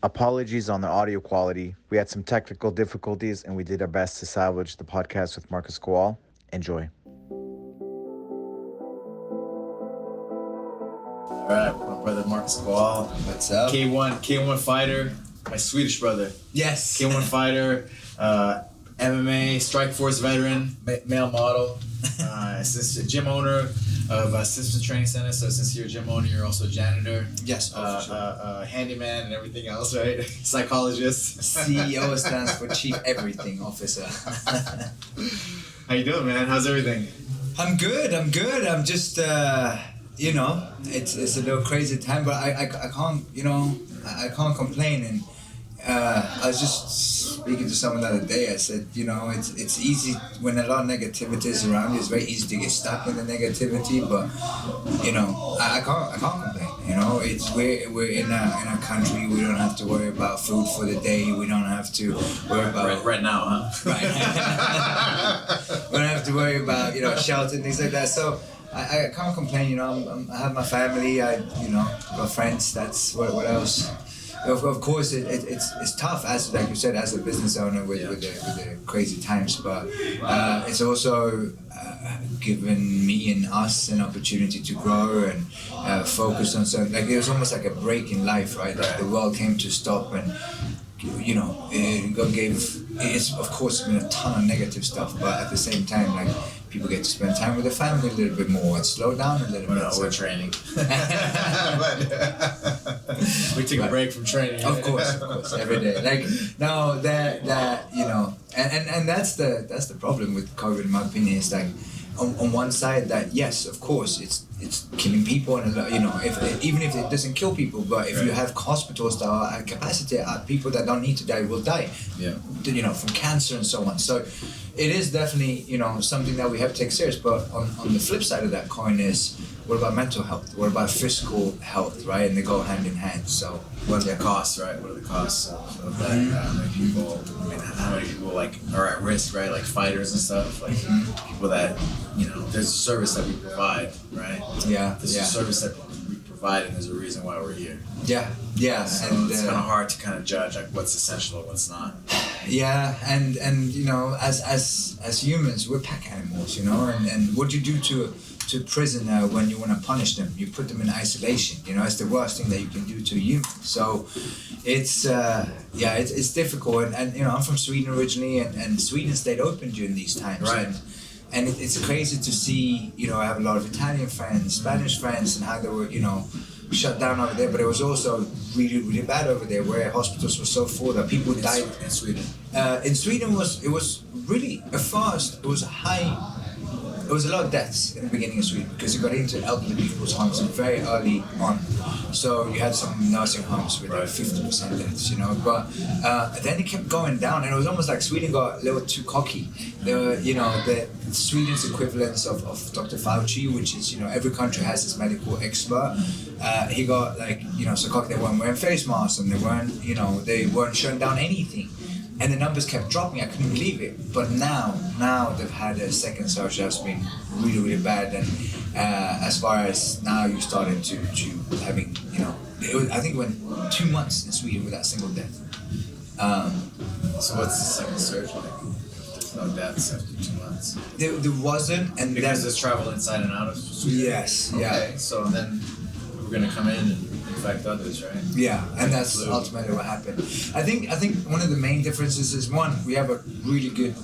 Apologies on the audio quality. We had some technical difficulties and we did our best to salvage the podcast with Marcus Kowal. Enjoy. All right, my brother Marcus Kowal. What's up? K1 fighter, my Swedish brother. Yes. K1 fighter, MMA, Strikeforce veteran, male model, gym owner of Simpson Training Center. So since you're a gym owner, you're also a janitor. Yes. For sure. Handyman and everything else, right? Psychologist. CEO stands for Chief Everything Officer. How you doing, man? How's everything? I'm good. I'm just, it's a little crazy time, but I can't, I can't complain. And I was just speaking to someone the other day. I said, it's easy when a lot of negativity is around you. It's very easy to get stuck in the negativity, but I can't complain. We're in a country. We don't have to worry about food for the day. We don't have to worry about right now, huh? Right. We don't have to worry about shelter and things like that. So I can't complain. I have my family. I got friends. That's what else. Of course, it's tough, as like you said, as a business owner with the crazy times. But it's also given me and us an opportunity to grow and focus on something. Like it was almost like a break in life, right? Like the world came to stop, and God gave. It's of course been a ton of negative stuff, but at the same time, like people get to spend time with their family a little bit more and slow down a little bit. We're training. We took a break from training. Of course, every day. Like no, that and that's the problem with COVID, in my opinion. Is like on one side that yes, of course, it's killing people, and even if it doesn't kill people, but if you have hospitals that are at capacity, people that don't need to die will die. Yeah. From cancer and so on. So it is definitely something that we have to take serious. But on the flip side of that coin is, what about mental health? What about physical health, right? And they go hand in hand. So what are the costs, right? What are the costs of that? How many people are at risk, right? Like fighters and stuff, like people that there's a service that we provide, right? Yeah. There's a service that we provide, and there's a reason why we're here. Yeah. So and it's kind of hard to kind of judge like what's essential and what's not. Yeah, and as humans, we're pack animals, and what you do to a prisoner when you want to punish them, you put them in isolation. It's the worst thing that you can do to a human. So it's difficult, and I'm from Sweden originally, and Sweden stayed open during these times. Right. And it's crazy to see, I have a lot of Italian friends, Spanish friends, and how they were, shut down over there. But it was also really, really bad over there, where hospitals were so full that people died. In Sweden? In Sweden, it was really, at first, it was high. There was a lot of deaths in the beginning of Sweden because you got into elderly people's homes very early on. So you had some nursing homes with 50% deaths, But then it kept going down, and it was almost like Sweden got a little too cocky. The Sweden's equivalence of Dr. Fauci, which is every country has its medical expert. He got so cocky. They weren't wearing face masks, and they weren't shutting down anything. And the numbers kept dropping. I couldn't believe it. But now they've had a second surge that's been really, really bad. And as far as now, you started to having, I think it went 2 months in Sweden without a single death. So what's the second surge like? If there's no deaths after 2 months? There wasn't, and because there's travel inside and out of Sweden. Yes. Okay. Yeah. So then we're gonna come in and affect others, right? Yeah, and that's ultimately what happened. I think one of the main differences is, one, we have a really good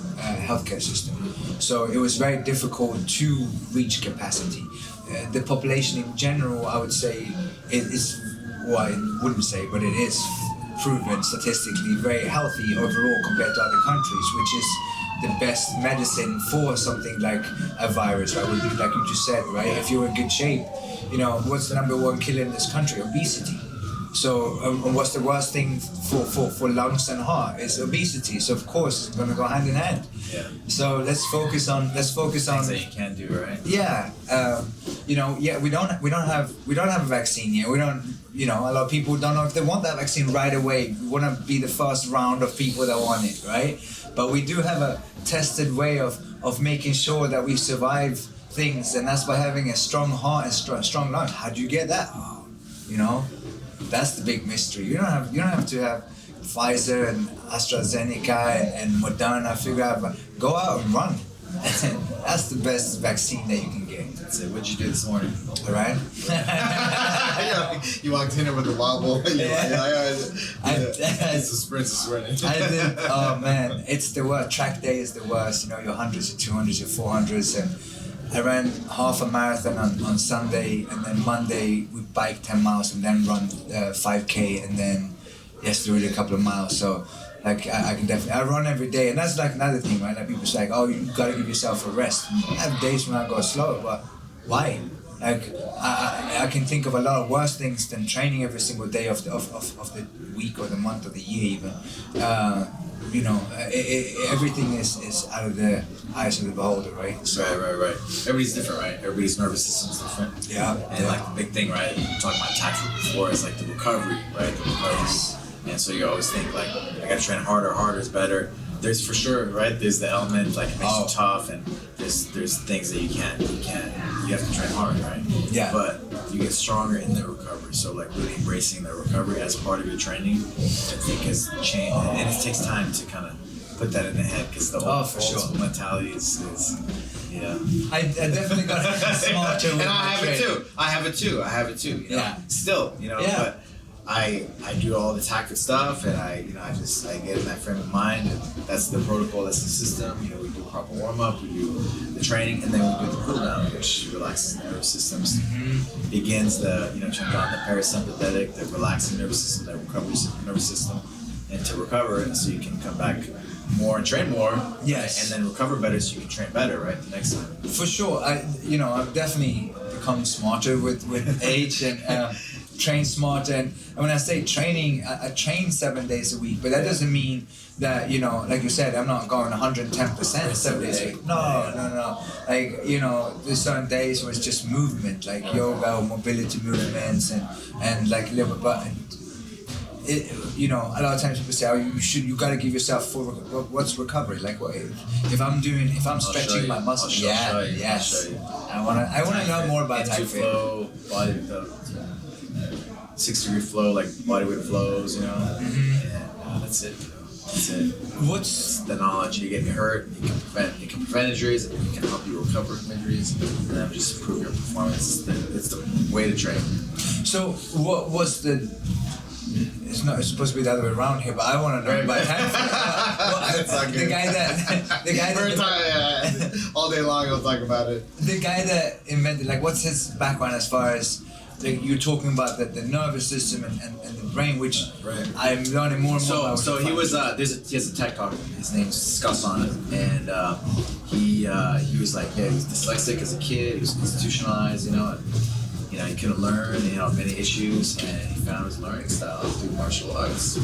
healthcare system. So it was very difficult to reach capacity. The population in general, I would say, I wouldn't say, but it is proven statistically very healthy overall compared to other countries, which is the best medicine for something like a virus, right? Like you just said, right? If you're in good shape, what's the number one killer in this country? Obesity. So what's the worst thing for lungs and heart? It's obesity. So of course it's gonna go hand in hand. Yeah. So let's focus on things that you can do, right? Yeah. We don't have a vaccine yet. We don't. A lot of people don't know if they want that vaccine right away. We want to be the first round of people that want it, right? But we do have a tested way of making sure that we survive things, and that's by having a strong heart and strong lungs. How do you get that? That's the big mystery. You don't have to have Pfizer and AstraZeneca and Moderna. Figure out, go out and run. That's the best vaccine that you can get. That's it. What'd you do this morning? All right. You walked in here with a wobble. It's a sprint, I did. Oh man, it's the worst. Track day is the worst. You know, your 100s, your 200s, your 400s, and I ran half a marathon on Sunday, and then Monday we biked 10 miles and then run 5K, and then yesterday we did a couple of miles. So like I can definitely, I run every day, and that's like another thing, right? Like people say, oh, you gotta give yourself a rest. I have days when I go slow, but why? Like I can think of a lot of worse things than training every single day of the week or the month or the year even. You know, everything is out of the eyes of the beholder, right? So, right. Everybody's different, right? Everybody's nervous system's different. Yeah. And like the big thing, right? We're talking about tactical before is like the recovery, right? The recovery. Yes. And so you always think like I gotta train harder is better. There's for sure, right? There's the element like it makes you tough, and there's things that you have to train hard, right? Yeah. But you get stronger in the recovery. So like really embracing the recovery as part of your training, I think is change, and it takes time to kind of put that in the head because the whole mentality is yeah. I definitely got smarter with and my I have it too. You know? Yeah. Still, you know, but I do all the tactic stuff, and I get in that frame of mind, and that's the protocol, that's the system. You know, we do proper warm up, we do the training, and then we do the cool down, which relaxes the nervous systems, begins the turns on the parasympathetic, the relaxing nervous system, the recovery nervous system, and to recover, and so you can come back more and train more, and then recover better, so you can train better, right, the next time. For sure, I've definitely become smarter with age and. Train smarter, and when I say training, I train 7 days a week, but that doesn't mean that, you know, like you said, I'm not going 110% 7 days a week. No. Like, you know, there's certain days where it's just movement, like yoga, mobility movements, and like liver button. You know, a lot of times people say, oh, you got to give yourself full. What's recovery? Like, what if I'm stretching my muscles? Yes. I wanna know more about type flow, body 6-degree flow, like body weight flows, you know. And that's it. That's it. What's the knowledge? You get hurt, you can prevent injuries, and you can help you recover from injuries, and then just improve your performance. It's the way to train. So what was the? It's supposed to be the other way around here, but I want to know about the guy that all day long I'll talk about it. The guy that invented, like, what's his background as far as like, you're talking about the nervous system and the brain, which I'm learning more and more about. So he was he has a tech talk. His name's Scott Sonnet, and he was like, he was dyslexic as a kid. He was institutionalized, you know. And, you know, he couldn't learn, you know, many issues, and he found his learning style through martial arts.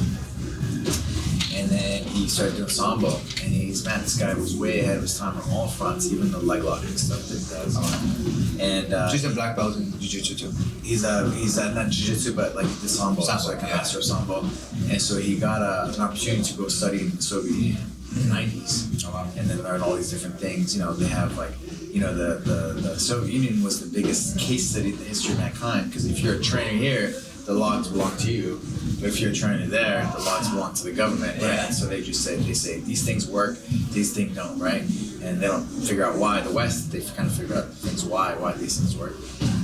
And then he started doing sambo, and this guy was way ahead of his time on all fronts, even the leg locking stuff that he does. And he's a black belt in jiu-jitsu too. He's not jiu-jitsu, but like the sambo, so like a master of sambo. And so he got an opportunity to go study in the Soviet Union in the 90s, and then learn all these different things. You know, they have like, you know, the Soviet Union was the biggest case study in the history of mankind, because if you're a trainer here, the logs belong to you. But if you're a trainer there, the logs belong to the government, right? And so they say these things work, these things don't, right? And they don't figure out why. The West, they kind of figure out things why these things work.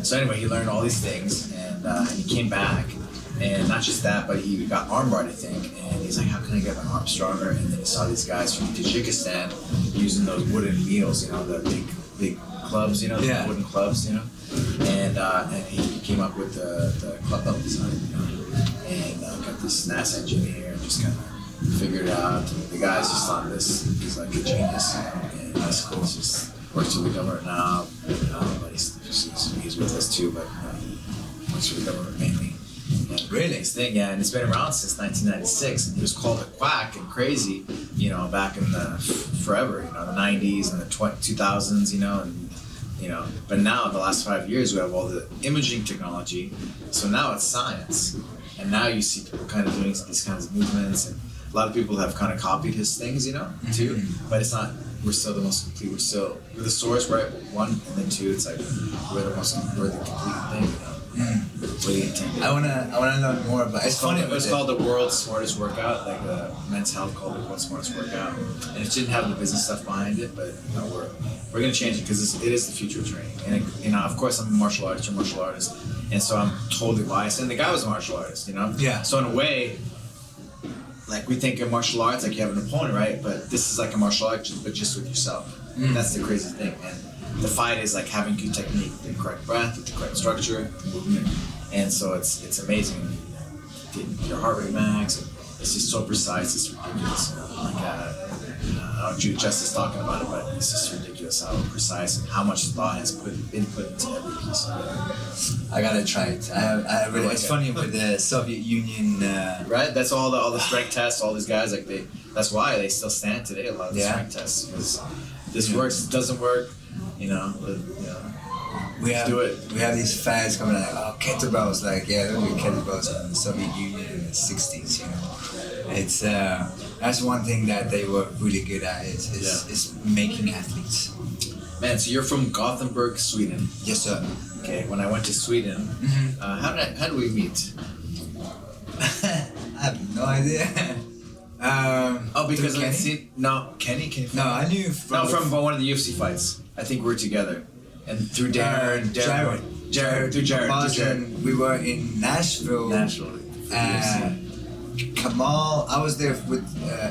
So anyway, he learned all these things, and he came back, and not just that, but he got armbarred, I think, and he's like, how can I get my arm stronger? And then he saw these guys from Tajikistan using those wooden needles, you know, the big clubs, you know, the wooden clubs, you know, and he came up with the club belt design, you know, and got this NASA engineer and just kind of figured it out. The guy's just on this, he's like a genius, and that's cool. He's just works for the government now, but he's with us too, but he works for the government mainly. And really? His thing, and it's been around since 1996, and he was called a quack and crazy, you know, back in the forever, you know, the 90s and the 2000s, you know, and you know, but now the last 5 years we have all the imaging technology, so now it's science, and now you see people kind of doing these kinds of movements, and a lot of people have kind of copied his things, you know, too, but it's not. We're still the most complete. We're the source, right? One, and then two, it's like we're the complete thing, you know. really intense. I wanna learn more about. It's funny. It's called the world's smartest workout, like Men's Health called it the world's smartest workout, and it didn't have the business stuff behind it, but you know, we're gonna change it because it is the future of training. And you know, of course, I'm a martial artist, you're a martial artist, and so I'm totally biased. And the guy was a martial artist, you know. Yeah. So in a way, like we think of martial arts like you have an opponent, right? But this is like a martial art, but just with yourself. That's the crazy thing. And the fight is like having good technique, the correct breath, with the correct structure, movement, and so it's amazing. Getting your heart rate max. It's just so precise. It's ridiculous. Like I don't do justice talking about it, but it's just ridiculous how precise and how much thought has been put into every piece of it. I gotta try it. I really. It's funny with the Soviet Union. Right. That's all the strength tests. All these guys like they. That's why they still stand today. A lot of the strength tests because this works. It doesn't work. You know. But, you know. We have, do it. We have these fads coming out, like, kettlebells, like, yeah, there were kettlebells in the Soviet Union in the 60s, you know. It's, that's one thing that they were really good at, is making athletes. Man, so you're from Gothenburg, Sweden. Yes, sir. Okay, when I went to Sweden, how did we meet? I have no idea. Because Kenny? Kenny? No, I knew from one of the UFC fights. I think we're together. And through Jared. We were in Nashville. Kamal, I was there with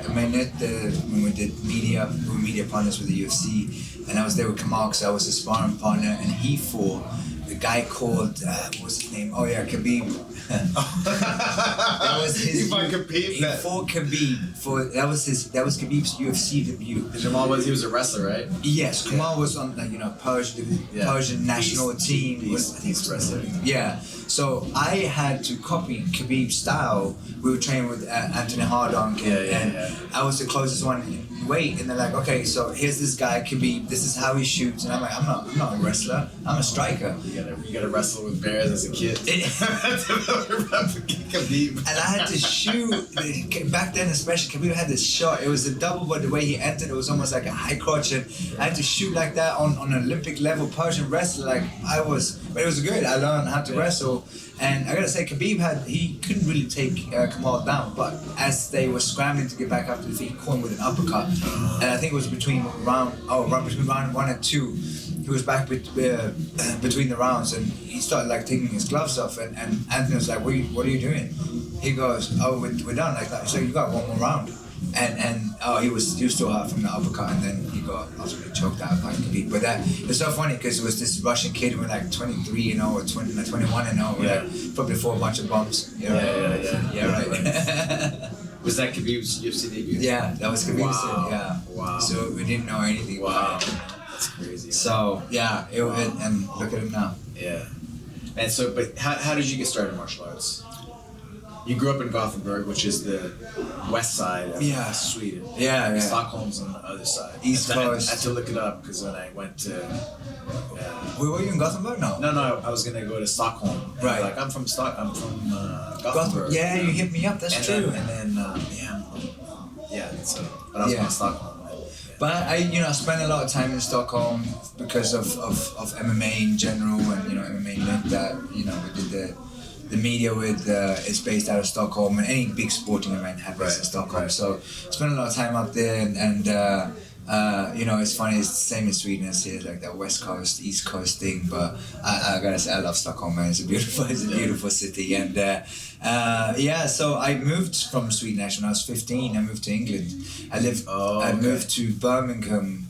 Manet when we did media. We were media partners with the UFC, and I was there with Kamal because I was his sparring partner, and he fought a guy called what was his name? Oh yeah, Khabib. That was his. He fought Khabib. He fought Khabib that was Khabib's UFC debut. He was a wrestler, right? Yes, Kamal was on Persian national team. I think he's a wrestler. Yeah, so I had to copy Khabib's style. We were training with Anthony Hardonk, and I was the closest one in weight. And they're like, okay, so here's this guy Khabib. This is how he shoots. And I'm like, I'm not a wrestler. I'm a striker. You gotta wrestle with bears as a kid. Khabib. And I had to shoot. Back then, especially, Khabib had this shot. It was a double, but the way he entered, it was almost like a high crotch. And I had to shoot like that on an Olympic level Persian wrestler. But it was good. I learned how to wrestle. And I gotta say, Khabib he couldn't really take Kamal down, but as they were scrambling to get back up to the feet, he caught him with an uppercut. And I think it was between round 1 and 2. He was back between the rounds, and he started like taking his gloves off, and Anthony was like, what are you doing? He goes, oh, we're done like that. So you got one more round. And he was still hurt from the uppercut, and then he got ultimately choked out by Khabib. But it's so funny because it was this Russian kid with like 23 or 21 probably fought a bunch of bums. Yeah, right. Was that Khabib's UFC debut? Yeah, that was Khabib's. Wow. Yeah. Wow. So we didn't know anything. Wow. About it. That's crazy. So yeah, and look at him now. Yeah. And so, but how did you get started in martial arts? You grew up in Gothenburg, which is the west side of Sweden. Yeah. Stockholm's on the other side. East Coast. I had to look it up because when I went to... Were you in Gothenburg? No, I was going to go to Stockholm. And right. I'm from Gothenburg. Yeah, you hit me up, that's true. But I was from Stockholm. But I spent a lot of time in Stockholm because of MMA in general, and MMA meant that we did the media is based out of Stockholm, and any big sporting event happens in Stockholm. Right. So spent a lot of time up there, and it's funny. It's the same in Sweden as here, like that West Coast, East Coast thing. But I gotta say, I love Stockholm, man. It's a beautiful city, and so I moved from Sweden actually when I was 15. I moved to England. I moved to Birmingham.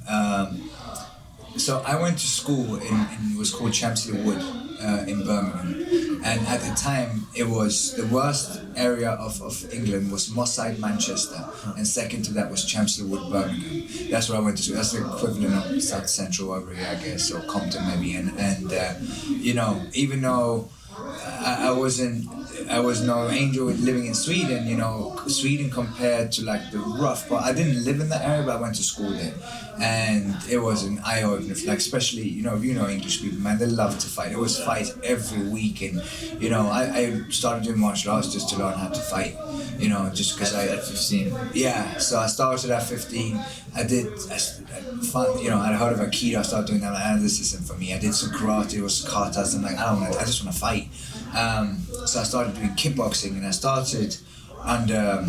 So I went to school in it was called Chamsley Wood in Birmingham, and at the time it was the worst area of England was Moss Side, Manchester, and second to that was Chamsley Wood, Birmingham. That's where I went to. That's the equivalent of South Central over here, I guess, or Compton maybe. And even though I was no angel living in Sweden, Sweden compared to like the rough, but I didn't live in that area, but I went to school there. And it was an eye-opener, like especially, English people, man, they love to fight. There was fights every week, and, I started doing martial arts just to learn how to fight, just because At 15? Yeah, so I started at 15. I had heard of Aikido, I started doing that, this isn't for me. I did some karate, it was katas, and I just want to fight. So I started doing kickboxing, and I started under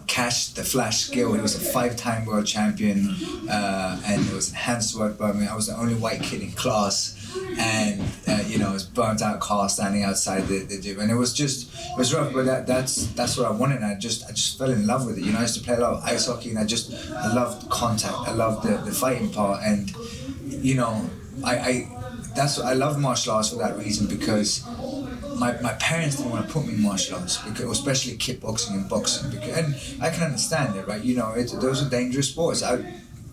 Cash the Flash Gill. He was a 5-time world champion, and it was enhanced work by me. I was the only white kid in class, and I was burnt out car standing outside the gym, and it was rough. But that's what I wanted. And I just fell in love with it. I used to play a lot of ice hockey, and I loved contact. I loved the fighting part, and I love martial arts for that reason, because my parents didn't want to put me in martial arts, because, especially kickboxing and boxing, and I can understand it, right? Those are dangerous sports. I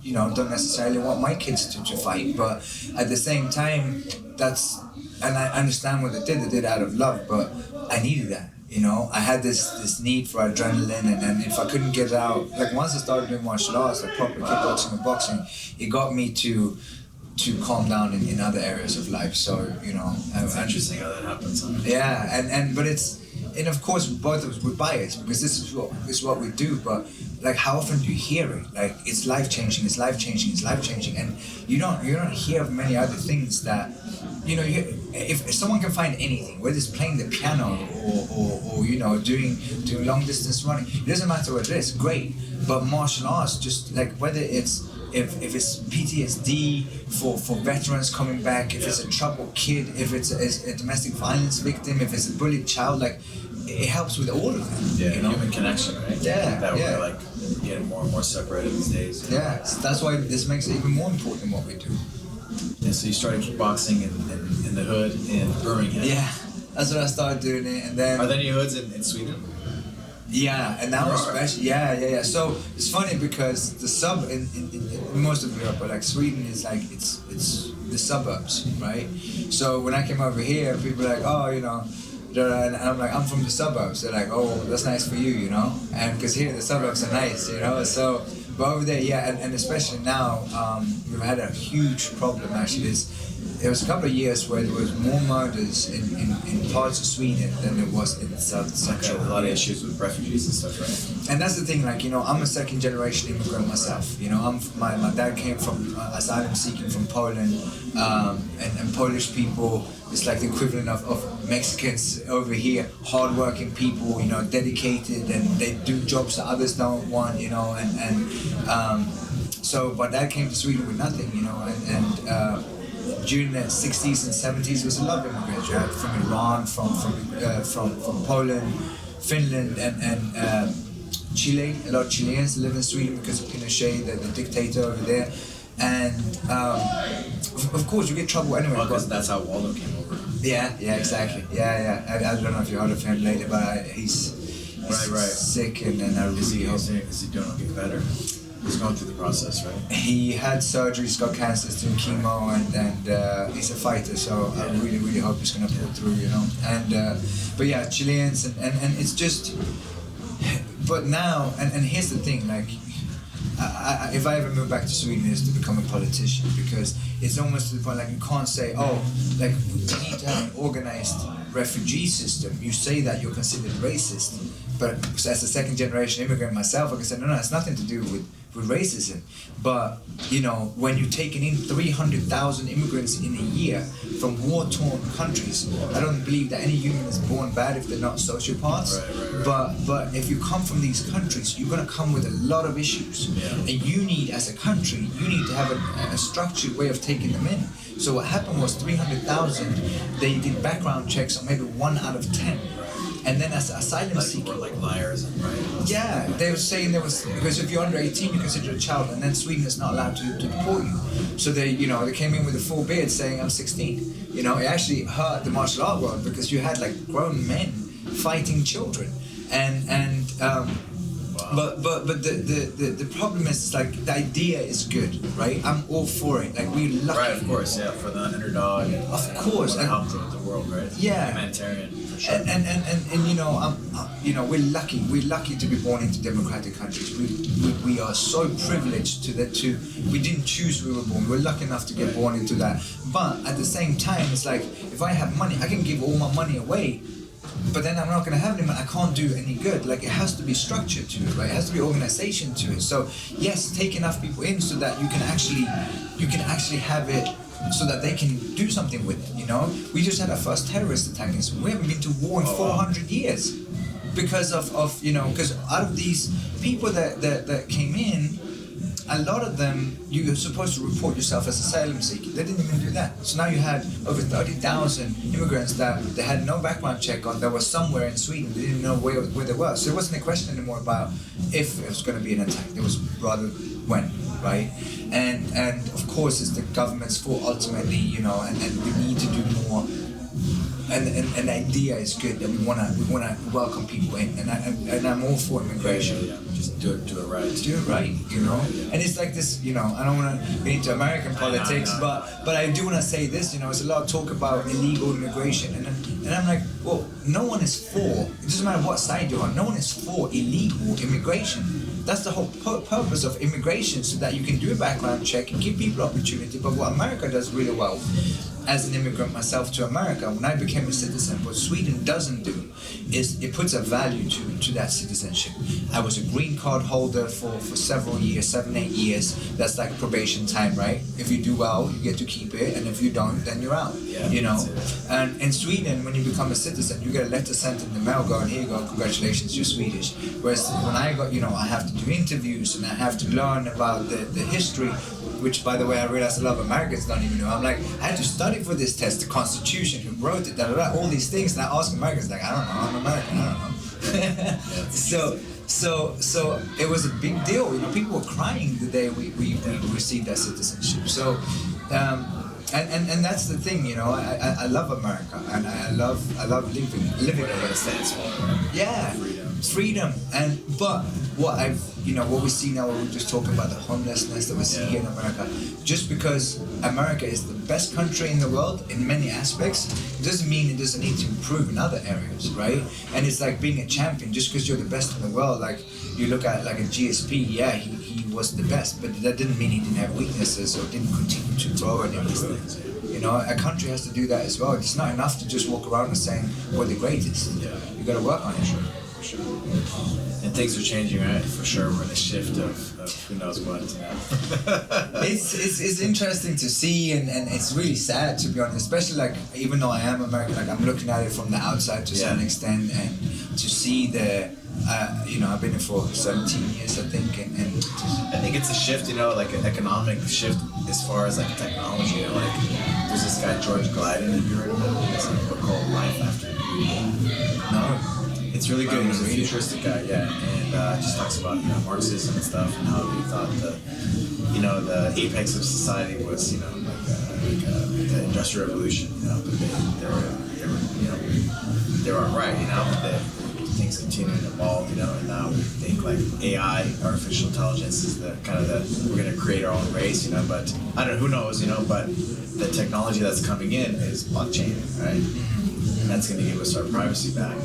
don't necessarily want my kids to fight, but at the same time, and I understand what they did out of love, but I needed that. I had this need for adrenaline, and if I couldn't get it out, like once I started doing martial arts, like proper kickboxing and boxing, it got me to calm down in other areas of life. So it's interesting how that happens. Yeah, but and of course both of us we're biased, because this is what we do. But like, how often do you hear it? Like, it's life changing, and you don't hear of many other things that if someone can find anything, whether it's playing the piano or doing long distance running, it doesn't matter what it is, great. But martial arts, just like whether it's if it's PTSD for veterans coming back, if it's a troubled kid, if it's a domestic violence victim, if it's a bullied child, like, it helps with all of it. Yeah, human connection, right? Yeah, that we're like getting more and more separated these days. Yeah, so that's why this makes it even more important what we do. Yeah, so you started kickboxing in the hood in Birmingham. Yeah, that's what I started doing it, and then. Are there any hoods in Sweden? Yeah, and now especially, yeah. So it's funny, because the sub in most of Europe, but like Sweden is like it's the suburbs, right? So when I came over here, people were like, oh, and I'm like, I'm from the suburbs. They're like, oh, that's nice for you, and because here the suburbs are nice, So, but over there, yeah, and especially now, we've had a huge problem actually. There was a couple of years where there was more murders in parts of Sweden than there was in South Central. A lot of issues with refugees and stuff, right? And that's the thing, like, I'm a second generation immigrant myself. My dad came from asylum seeking from Poland, and Polish people, it's like the equivalent of Mexicans over here, hardworking people, dedicated, and they do jobs that others don't want, so my dad came to Sweden with nothing, and during the 60s and 70s, there was a lot of immigrants, right? From Iran, from Poland, Finland, and Chile. A lot of Chileans live in Sweden because of Pinochet, the dictator over there. And of course, you get trouble anyway. Because that's how Waldo came over. Yeah, exactly. Yeah. I don't know if you heard of him lately, but he's sick, and I really hope. Is he doing okay better? He's going through the process, right? He had surgery, he's got cancer, he's doing chemo, and he's a fighter, so I really, really hope he's going to pull through, And but yeah, Chileans, and it's just. But now, and here's the thing, like, if I ever move back to Sweden, it's to become a politician, because it's almost to the point, like, you can't say, oh, like, we need to have an organized refugee system. You say that you're considered racist, but as a second generation immigrant myself, I can say, no, it's nothing to do with racism. But, when you're taking in 300,000 immigrants in a year from war-torn countries, I don't believe that any human is born bad if they're not sociopaths. Right. But if you come from these countries, you're going to come with a lot of issues. Yeah. And you need, as a country, to have a structured way of taking them in. So what happened was 300,000, they did background checks on maybe 1 out of 10. And then as asylum seeker, like liars, right? Yeah, they were saying because if you're under 18, you're considered a child, and then Sweden is not allowed to deport you. So they came in with a full beard saying I'm 16. It actually hurt the martial art world, because you had like grown men fighting children, But the problem is, like, the idea is good, right? I'm all for it. Like, we're lucky. Right, of course, yeah, for the underdog. Of course, and help the world, right? Yeah, humanitarian. For sure. And we're lucky. We're lucky to be born into democratic countries. We are so privileged we didn't choose we were born. We're lucky enough to get born into that. But at the same time, it's like, if I have money, I can give all my money away but then I'm not going to have them, and I can't do any good. Like, it has to be structure to it, right? It has to be organization to it. So yes, take enough people in so that you can actually have it so that they can do something with it. You know, we just had our first terrorist attack in Sweden. We haven't been to war in 400 years because of you know, because out of these people that came in, a lot of them, you're supposed to report yourself as asylum seeker. They didn't even do that. So now you had over 30,000 immigrants that they had no background check on, that was somewhere in Sweden. They didn't know where they were. So it wasn't a question anymore about if it was going to be an attack. It was rather when, right? And of course it's the government's fault ultimately, you know, and we need to do more. And the idea is good that we wanna welcome people in, and I'm all for immigration. Yeah. Just do it right. Do it right, you know. And it's like this, you know. I don't want to get into American politics, but I do want to say this, you know. It's a lot of talk about illegal immigration, and I'm like, well, no one is for. It doesn't matter what side you're on. No one is for illegal immigration. That's the whole purpose of immigration, so that you can do a background check and give people opportunity. But what America does really well, as an immigrant myself to America, when I became a citizen, what Sweden doesn't do is it puts a value to that citizenship. I was a green card holder for several years, 7-8 years. That's like probation time, right? If you do well, you get to keep it, and if you don't, then you're out. Yeah, you know. And in Sweden, when you become a citizen, you get a letter sent in the mail going, here you go, congratulations, you're Swedish. Whereas when I got, you know, I have to do interviews and I have to learn about the history, which, by the way, I realized a lot of Americans don't even know. I'm like, I had to study for this test, the Constitution, who wrote it, all these things, and I ask Americans, like, I don't know, I'm American, I don't know. So it was a big deal. You know, people were crying the day we received our citizenship. So, and that's the thing, you know. I love America, and I love living Whatever it stands for. yeah, freedom. But what we see now, we're just talking about the homelessness that we see here in America. Just because America is the best country in the world in many aspects, doesn't mean it doesn't need to improve in other areas, right? And it's like being a champion. Just because you're the best in the world, like you look at like a GSP, yeah, he was the best, but that didn't mean he didn't have weaknesses or didn't continue to grow any of these things. You know, a country has to do that as well. It's not enough to just walk around and saying we're the greatest. Yeah. You got to work on it. For sure. And things are changing, right? For sure, we're in a shift of who knows what. It's interesting to see, and it's really sad, to be honest. Especially like, even though I am American, like I'm looking at it from the outside to some extent, and to see the, you know, I've been here for 17 years, I think, and I think it's a shift, you know, like an economic shift as far as like technology. You know, like there's this guy George Glyden, have you heard of him? It's a book called Life After Beauty. no. It's really good. He's a futuristic guy, yeah, and just talks about, you know, Marxism and stuff, and how he thought the apex of society was, you know, the Industrial Revolution. You know, but they weren't right. You know, that things continue to evolve. You know, and now we think like AI, artificial intelligence, is we're gonna create our own race. You know, but I don't know, who knows. You know, but the technology that's coming in is blockchain, right? And that's gonna give us our privacy back.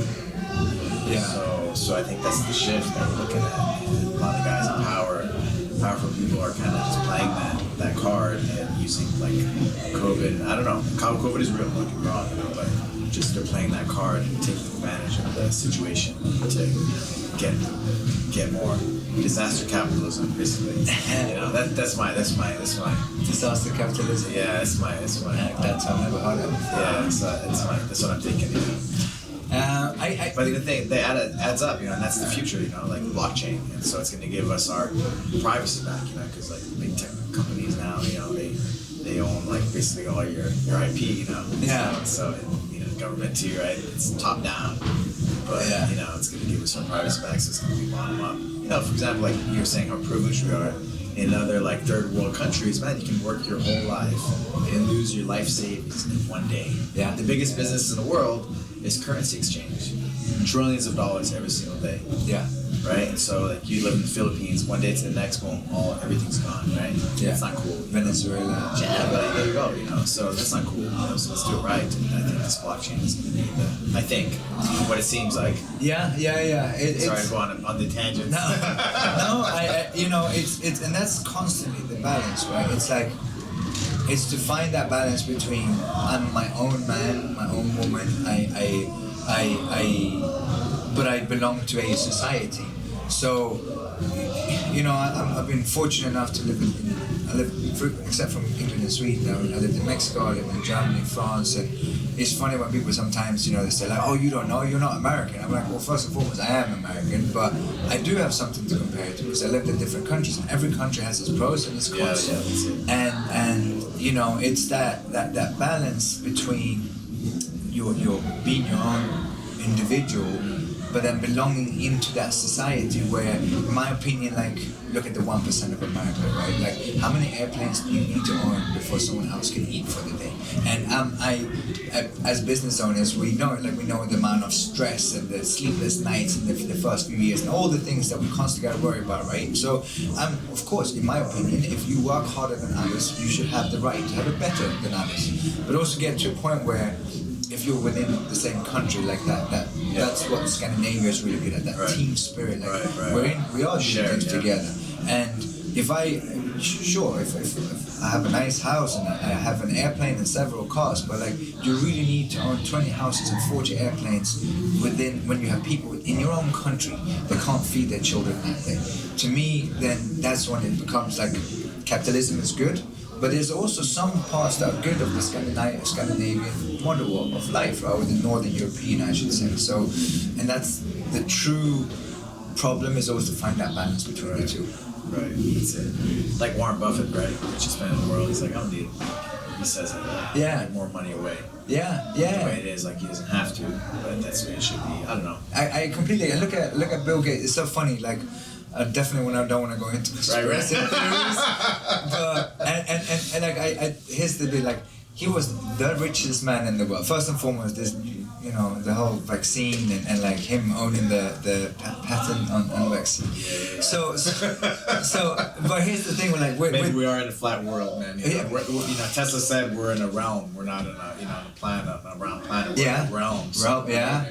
Yeah. So I think that's the shift that we're looking at. And a lot of guys in powerful people are kind of just playing that card and using like COVID. I don't know. COVID is real. Don't get me wrong, you know, but just they're playing that card and taking advantage of the situation to get more disaster capitalism, basically. You know, that's my Disaster capitalism. Yeah, that's my. That's how I never heard of it. Yeah, that's what I'm thinking. You know. But the thing that adds up, you know, and that's the future, you know, like blockchain, and so it's going to give us our privacy back, you know, because like big tech companies now, you know, they own like basically all your IP, you know. Yeah. So you know, government too, right? It's top down, but you know, it's going to give us our privacy back, so it's going to be bottom up. You know, for example, like you were saying, how privileged we are in other like third world countries, man. You can work your whole life and lose your life savings in one day. Yeah. The biggest business in the world is currency exchange. Trillions of dollars every single day. Yeah. Right? And so like you live in the Philippines, one day to the next, boom, everything's gone, right? Yeah. It's not cool. Venezuela. Yeah, but there you go, you know. So that's not cool. You know? So let's do it right. And I think this blockchain is gonna be what it seems like. Yeah. Sorry to go on the tangent. No, I you know, it's and that's constantly the balance, right? It's like, it's to find that balance between I'm my own man, my own woman. but I belong to a society. So, you know, I've been fortunate enough to live except from England and Sweden, I lived in Mexico, I lived in Germany, France, and it's funny when people sometimes, you know, they say like, oh, you don't know, you're not American. I'm like, well, first and foremost, I am American, but I do have something to compare it to because I lived in different countries, and every country has its pros and its cons. And you know, it's that balance between your being your own individual, but then belonging into that society where, in my opinion, like, look at the 1% of America, right? Like, how many airplanes do you need to own before someone else can eat for the day? And I, as business owners, we know the amount of stress and the sleepless nights in the first few years and all the things that we constantly got to worry about, right? So, of course, in my opinion, if you work harder than others, you should have the right to have it better than others. But also get to a point where, if you're within the same country like that's what Scandinavia is really good at, that team spirit. Like we are doing things together. And if I have a nice house and I have an airplane and several cars, but like you really need to own 20 houses and 40 airplanes when you have people in your own country that can't feed their children that day. To me, then that's when it becomes like capitalism is good. But there's also some parts that are good of the Scandinavian model of life, or the Northern European, I should say. So, and that's the true problem, is always to find that balance between the two. Right. That's it. Like Warren Buffett, right? Richest man in the world. He's like, I don't need it. He says it. Give more money away. Yeah. The way it is, like he doesn't have to, but that's the way it should be. I don't know. I completely look at Bill Gates. It's so funny, like. Definitely when I don't want to go into conspiracy theories, but and like here's the deal, like he was the richest man in the world. First and foremost, there's the whole vaccine and like him owning the patent on vaccine. So but here's the thing, like maybe we are in a flat world, man. Tesla said we're in a realm. We're not in a planet, a round planet. We're in a realm. So we are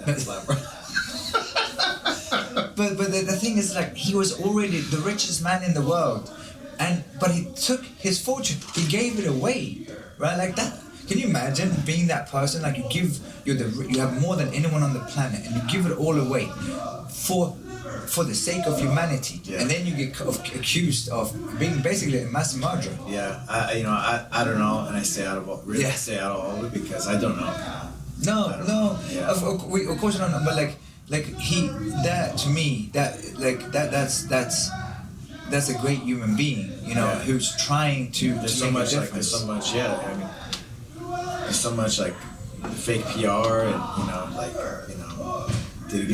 in a flat world. But the thing is, like, he was already the richest man in the world, but he took his fortune, he gave it away, right? Like that. Can you imagine being that person? Like you have more than anyone on the planet, and you give it all away for the sake of humanity, and then you get accused of being basically a mass murderer. Yeah, I don't know, and I stay out of all of it because I don't know. No. Yeah. Of course I don't know, but like to me, that's a great human being, who's trying to there's so much like there's so much there's so much like fake PR and did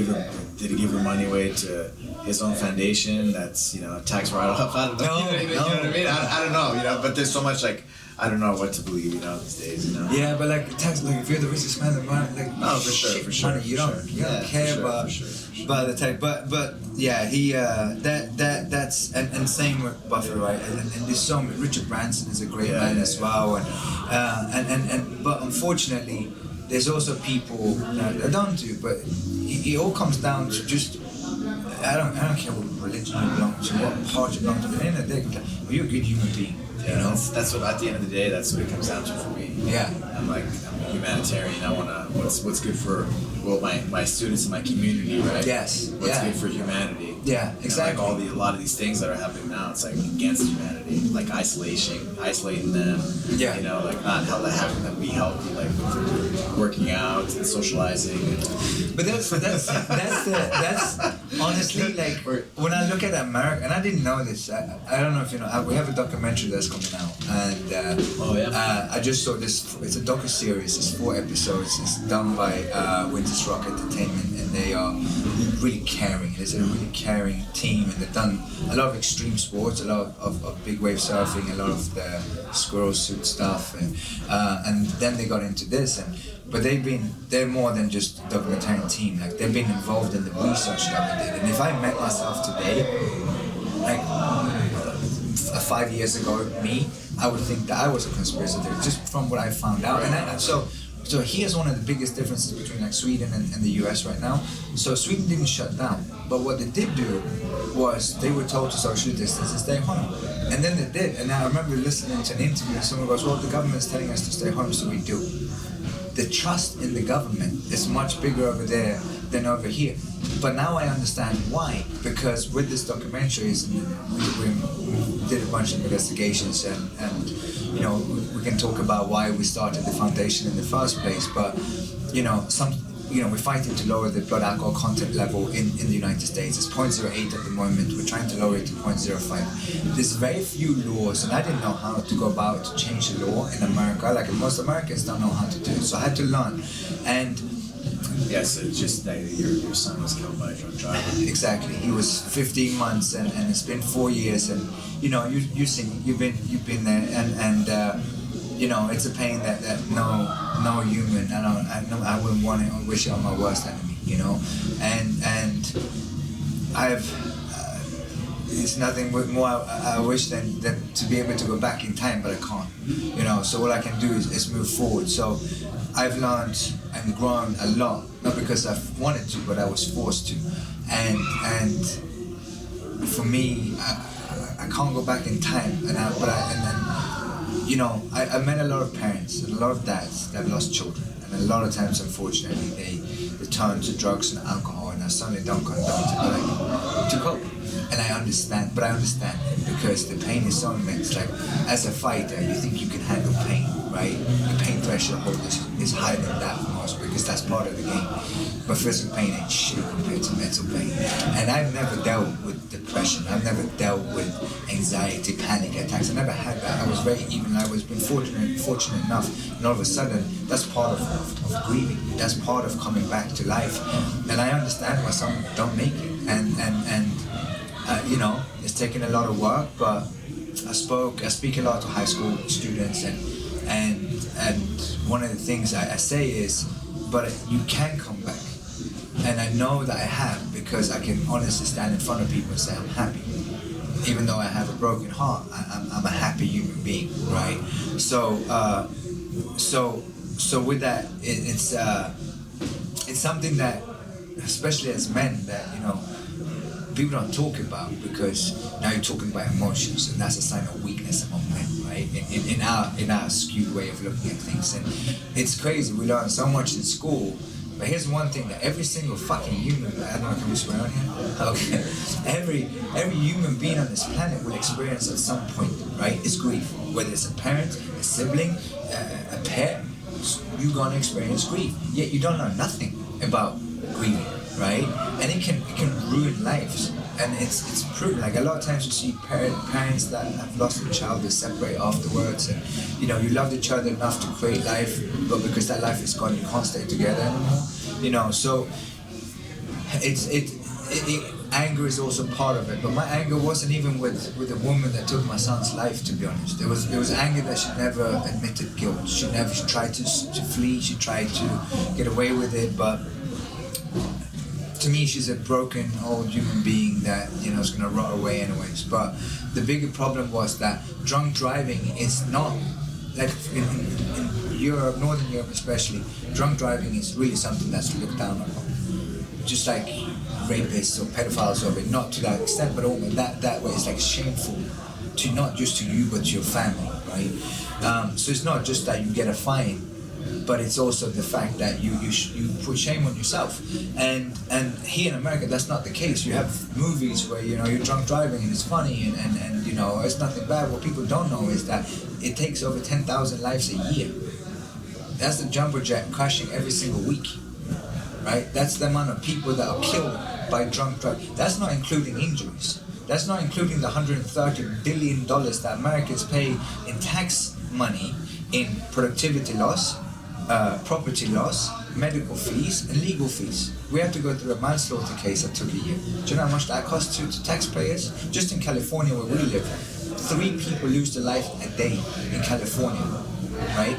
he give her money away to his own foundation that's a tax write-off? I don't know. You know what I mean? I don't know, but there's so much like I don't know what to believe, these days, Yeah, but like tax, like if you're the richest man in the world, like no, for sure, money, you don't care about the tax. But yeah, he that's and same with Buffett, right? And there's so many. Richard Branson is a great man as well, and but unfortunately, there's also people that don't do. But it all comes down to just. I don't care what religion you belong to, what part you belong to. At the end of the day, you're a good human being. That's what at the end of the day, that's what it comes down to for me. Yeah. I'm a humanitarian. I wanna what's good for my students and my community, right? Yes. What's good for humanity. Yeah, exactly. Like a lot of these things that are happening now, it's like against humanity, like isolating them. Yeah. Like not having them be healthy, like working out and socializing. But that's honestly like when I look at America, and I didn't know this. I don't know if you know. We have a documentary that's coming out, and I just saw this. It's a docu-series. It's 4 episodes. It's done by Winter's Rock Entertainment, and they are really caring. It's a really caring team, and they've done a lot of extreme sports, a lot of big wave surfing, a lot of the squirrel suit stuff, and then they got into this. But they're more than just a documentarian team. Like they've been involved in the research that we did. And if I met myself today, like 5 years ago, I would think that I was a conspiracy theorist just from what I found out. And so here's one of the biggest differences between like Sweden and the US right now. So Sweden didn't shut down, but what they did do was they were told to socially distance and stay home. And then they did. And I remember listening to an interview and someone goes, well, the government's telling us to stay home, so we do. the trust in the government is much bigger over there than over here. But now I understand why, because with this documentaries, we did a bunch of investigations, and you know, we can talk about why we started the foundation in the first place. But you know, we're fighting to lower the blood alcohol content level in the United States. It's 0.08 at the moment. We're trying to lower it to 0.05. There's very few laws, and I didn't know how to go about to change the law in America. Like most Americans don't know how to do it, so I had to learn. And yes, it's just that your son was killed by a drunk driver. Exactly. He was 15 months, and it's been 4 years, and you know, you've been there, and you know, it's a pain that no human, I wouldn't want it or wish it on my worst enemy, you know, and I've it's nothing more I wish than to be able to go back in time, but I can't, you know. So all I can do is move forward. So I've learned and grown a lot, not because I've wanted to, but I was forced to, and for me, I can't go back in time, and you know, I met a lot of parents and a lot of dads that have lost children, and a lot of times, unfortunately, they turn to drugs and alcohol, and I certainly don't condone to cope. And I understand it, because the pain is so immense. Like, as a fighter, you think you can handle pain, right? The pain threshold is higher than that for most, because that's part of the game. But physical pain ain't shit compared to mental pain. And I've never dealt with depression. I've never dealt with anxiety, panic attacks. I never had that. I was been fortunate enough, and all of a sudden, that's part of grieving. That's part of coming back to life. And I understand why some don't make it. And you know, it's taken a lot of work, but I speak a lot to high school students, and one of the things I say is, but you can come back. And I know that I have, because I can honestly stand in front of people and say I'm happy. Even though I have a broken heart, I'm a happy human being, right? So with that, it's something that, especially as men, that, you know, people don't talk about, because now you're talking about emotions, and that's a sign of weakness among men, right? In our skewed way of looking at things. And it's crazy, we learn so much in school, but here's one thing that every single fucking human, I don't know if we swear on here, okay, every human being on this planet will experience at some point, right? It's grief. Whether it's a parent, a sibling, a pet, you're gonna experience grief. Yet you don't know nothing about grieving, right? And it can ruin lives. And it's proven. Like, a lot of times you see parents that have lost a child, they separate afterwards, and you know, you loved each other enough to create life, but because that life is gone, you can't stay together anymore. You know, so anger is also part of it. But my anger wasn't even with the woman that took my son's life, to be honest. It was anger that she never admitted guilt. She tried to flee. She tried to get away with it, but to me, she's a broken old human being that, you know, is going to rot away anyways. But the bigger problem was that drunk driving is not, like in Europe, Northern Europe especially, drunk driving is really something that's looked down on. Just like rapists or pedophiles of it, not to that extent, but almost that way. It's like shameful to not just to you, but to your family, right? So it's not just that you get a fine, but it's also the fact that you put shame on yourself. And here in America, that's not the case. You have movies where, you know, you're drunk driving and it's funny and you know, it's nothing bad. What people don't know is that it takes over 10,000 lives a year. That's the jumbo jet crashing every single week, right? That's the amount of people that are killed by drunk driving. That's not including injuries. That's not including the $130 billion that Americans pay in tax money in productivity loss, property loss, medical fees, and legal fees. We had to go through a manslaughter case that took a year. Do you know how much that costs to taxpayers? Just in California where we live, 3 people lose their life a day in California, right?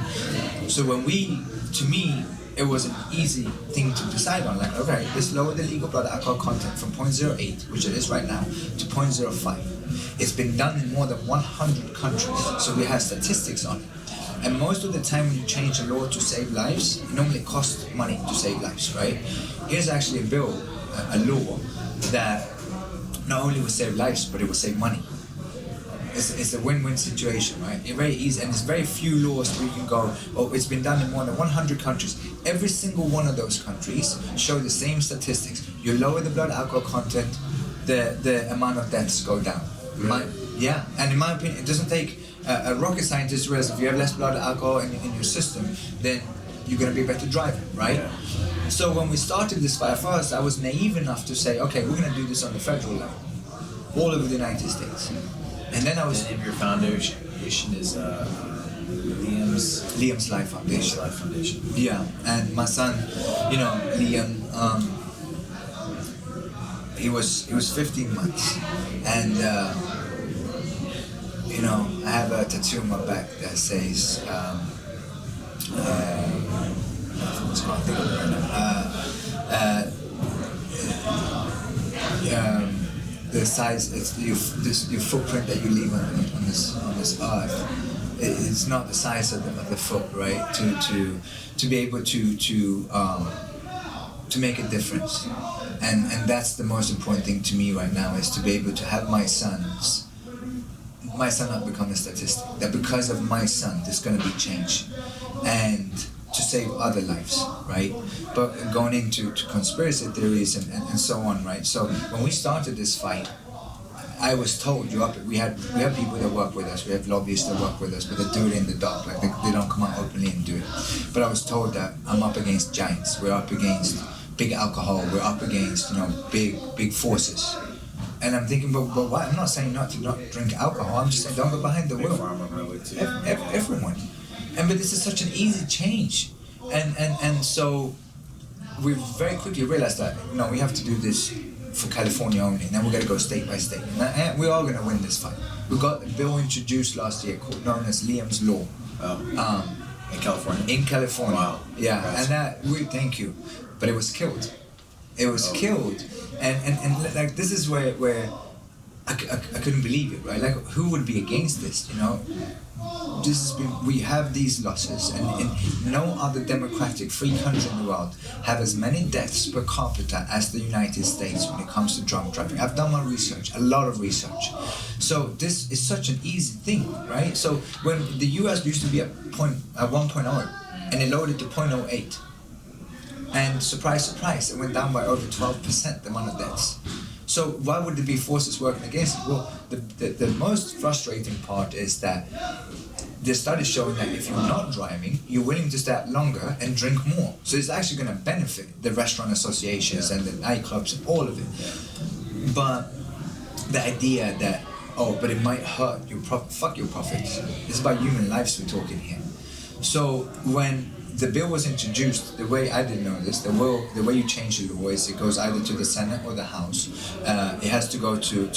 So to me, it was an easy thing to decide on. Like, okay, let's lower the legal blood alcohol content from 0.08, which it is right now, to 0.05. It's been done in more than 100 countries, so we have statistics on it. And most of the time when you change a law to save lives, it normally costs money to save lives, right? Here's actually a law that not only will save lives, but it will save money. it's a win-win situation, right? It's very easy, and it's very few laws where you can go, oh, it's been done in more than 100 countries. Every single one of those countries show the same statistics. You lower the blood alcohol content, the amount of deaths go down. Really? Yeah, and in my opinion, it doesn't take a rocket scientist to realize if you have less blood alcohol in your system, then you're going to be a better driver, right? Yeah. So when we started this fight, first I was naive enough to say, okay, we're going to do this on the federal level, all over the United States. And then I was... The name of your foundation is Liam's Life Foundation. Life Foundation. Yeah, and my son, Liam, he was 15 months, and I have a tattoo on my back that says, what's called? I think of it right now. The size, it's your footprint that you leave on this earth. It's not the size of the foot, right? To be able to make a difference, and that's the most important thing to me right now, is to be able to have my son not become a statistic. That because of my son, there's going to be change, and to save other lives, right? But going into conspiracy theories and so on, right? So when we started this fight, I was told we have people that work with us, we have lobbyists that work with us, but they do it in the dark, like they don't come out openly and do it. But I was told that I'm up against giants, we're up against big alcohol, we're up against big forces. And I'm thinking, but why? I'm not saying not to drink alcohol, I'm just saying don't go behind the wheel. Everyone. But this is such an easy change. And so we very quickly realized that, we have to do this for California only, and then we're going to go state by state. And we're all going to win this fight. We got a bill introduced last year known as Liam's Law. In California? In California. Wow. Yeah, and thank you. But it was killed. It was killed. And like, this is where I couldn't believe it, right? Like, who would be against this, we have these losses, and no other democratic free country in the world have as many deaths per capita as the United States when it comes to drunk driving. I've done my research, a lot of research. So this is such an easy thing, right? So when the US used to be at 1.0, and it lowered it to 0.08, and surprise, surprise, it went down by over 12%, the amount of deaths. So why would there be forces working against it? Well, the most frustrating part is that the studies showing that if you're not driving, you're willing to stay out longer and drink more. So it's actually going to benefit the restaurant associations and the nightclubs and all of it. But the idea that, but it might hurt your profit, fuck your profits. It's about human lives we're talking here. So when the bill was introduced, the way I didn't know this, the way you change the law is it goes either to the Senate or the House. It has to go to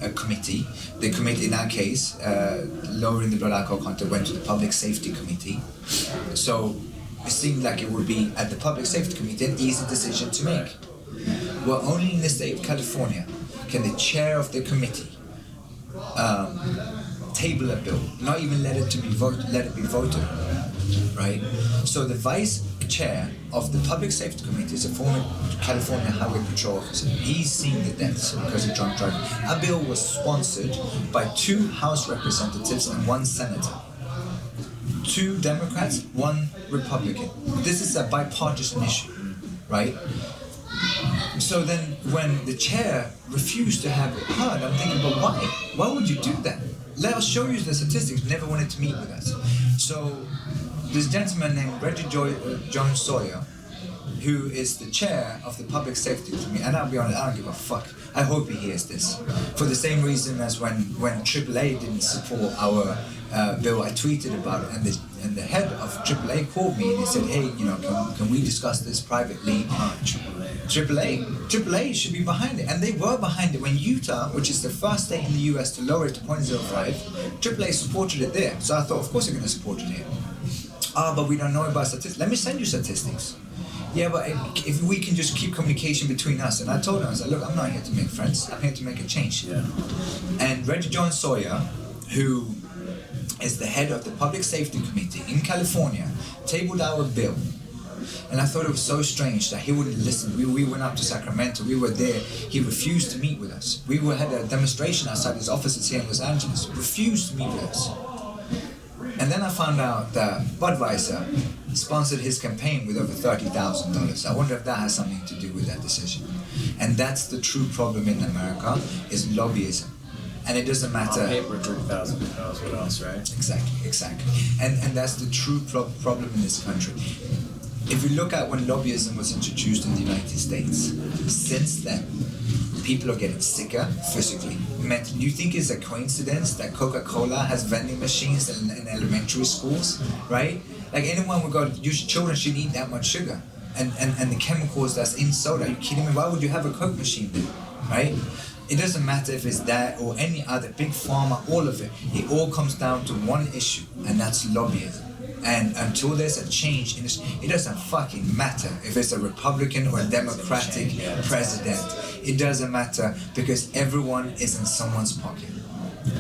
a committee. The committee, in our case, lowering the blood alcohol content, went to the Public Safety Committee. So it seemed like it would be at the Public Safety Committee an easy decision to make. Well, only in the state of California can the chair of the committee table a bill, not even let it be voted, right? So the vice chair of the Public Safety Committee is a former California Highway Patrol officer. He's seen the deaths because of drunk driving. Our bill was sponsored by 2 House representatives and 1 senator. 2 Democrats, 1 Republican. This is a bipartisan issue, right? So then when the chair refused to have it heard, I'm thinking, but why? Why would you do that? Let us show you the statistics. Never wanted to meet with us. So this gentleman named Reggie Jones Sawyer, who is the chair of the Public Safety Committee, and I'll be honest, I don't give a fuck. I hope he hears this. For the same reason as when AAA didn't support our bill, I tweeted about it, and the head of AAA called me and he said, hey, can we discuss this privately? AAA should be behind it, and they were behind it when Utah, which is the first state in the US to lower it to 0.05, AAA supported it there. So I thought, of course they're going to support it here. But we don't know about statistics. Let me send you statistics. Yeah, but if we can just keep communication between us. And I told him, I said, look, I'm not here to make friends. I'm here to make a change. Yeah. And Reggie Jones Sawyer, who is the head of the Public Safety Committee in California, tabled our bill And I thought it was so strange that he wouldn't listen. We went up to Sacramento, we were there, he refused to meet with us. We had a demonstration outside his offices here in Los Angeles, refused to meet with us. And then I found out that Budweiser sponsored his campaign with over $30,000. I wonder if that has something to do with that decision. And that's the true problem in America, is lobbyism. And it doesn't matter. On paper, 30,000. Who knows what else, right? Exactly. And that's the true problem in this country. If you look at when lobbyism was introduced in the United States, since then, people are getting sicker physically. Do you think it's a coincidence that Coca-Cola has vending machines in elementary schools, right? Like anyone would go, children shouldn't eat that much sugar. And the chemicals that's in soda, are you kidding me? Why would you have a Coke machine then, right? It doesn't matter if it's that or any other, big pharma, all of it. It all comes down to one issue, and that's lobbyism. And until there's a change in this, it doesn't fucking matter if it's a Republican or a Democratic president. It doesn't matter, because everyone is in someone's pocket.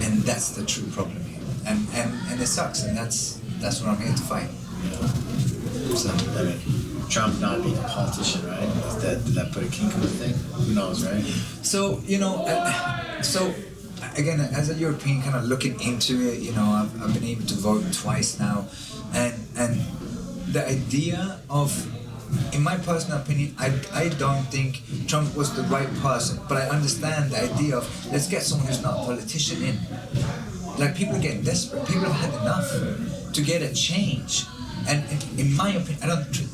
And that's the true problem here. And it sucks, and that's what I'm here to fight. So, I mean, Trump not being a politician, right? Did that put a kink in the thing? Who knows, right? So, again, as a European, kind of looking into it, I've been able to vote twice now, and the idea of, in my personal opinion, I don't think Trump was the right person, but I understand the idea of, let's get someone who's not a politician in. Like, people are getting desperate. People have had enough to get a change. And in my opinion,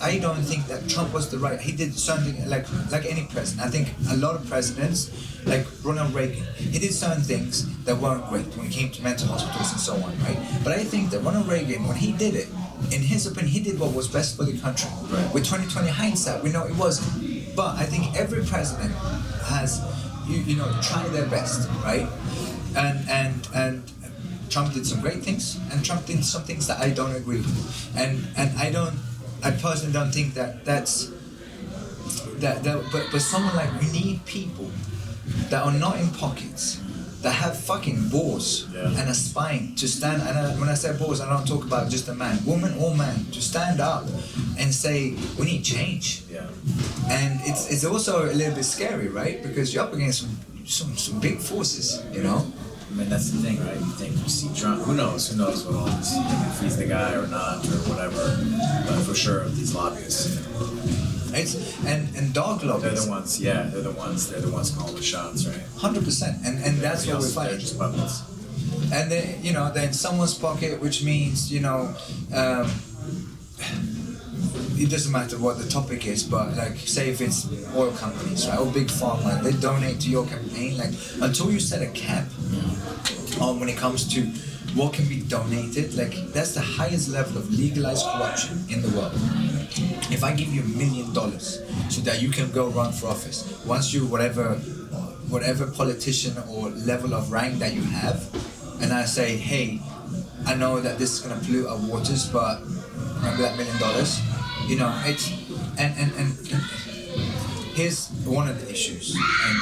I don't think that Trump was the right. He did something like any president. I think a lot of presidents, like Ronald Reagan, he did certain things that weren't great when it came to mental hospitals and so on, right? But I think that Ronald Reagan, when he did it, in his opinion, he did what was best for the country. Right. With 2020 hindsight, we know it wasn't. But I think every president has, tried their best, right? And Trump did some great things, and Trump did some things that I don't agree with, and I personally don't think that's but someone like, we need people that are not in pockets, that have fucking balls and a spine to stand. And when I say balls, I don't talk about just a man, woman or man, to stand up and say, we need change. Yeah. And it's also a little bit scary, right? Because you're up against some big forces, I mean, that's the thing, right? You see Trump, who knows what all this, if he's the guy or not, or whatever, but for sure, these lobbyists. And dog lobbyists. They're the ones calling the shots, right? 100%, and that's what we're fighting. They're just puppets. And then, they're in someone's pocket, which means, it doesn't matter what the topic is, but like, say if it's oil companies, right, or big pharma, they donate to your campaign, like, until you set a cap on when it comes to what can be donated, like, that's the highest level of legalized corruption in the world. If I give you $1 million so that you can go run for office, once you, whatever politician or level of rank that you have, and I say, hey, I know that this is going to pollute our waters, but remember that $1 million? It's and here's one of the issues,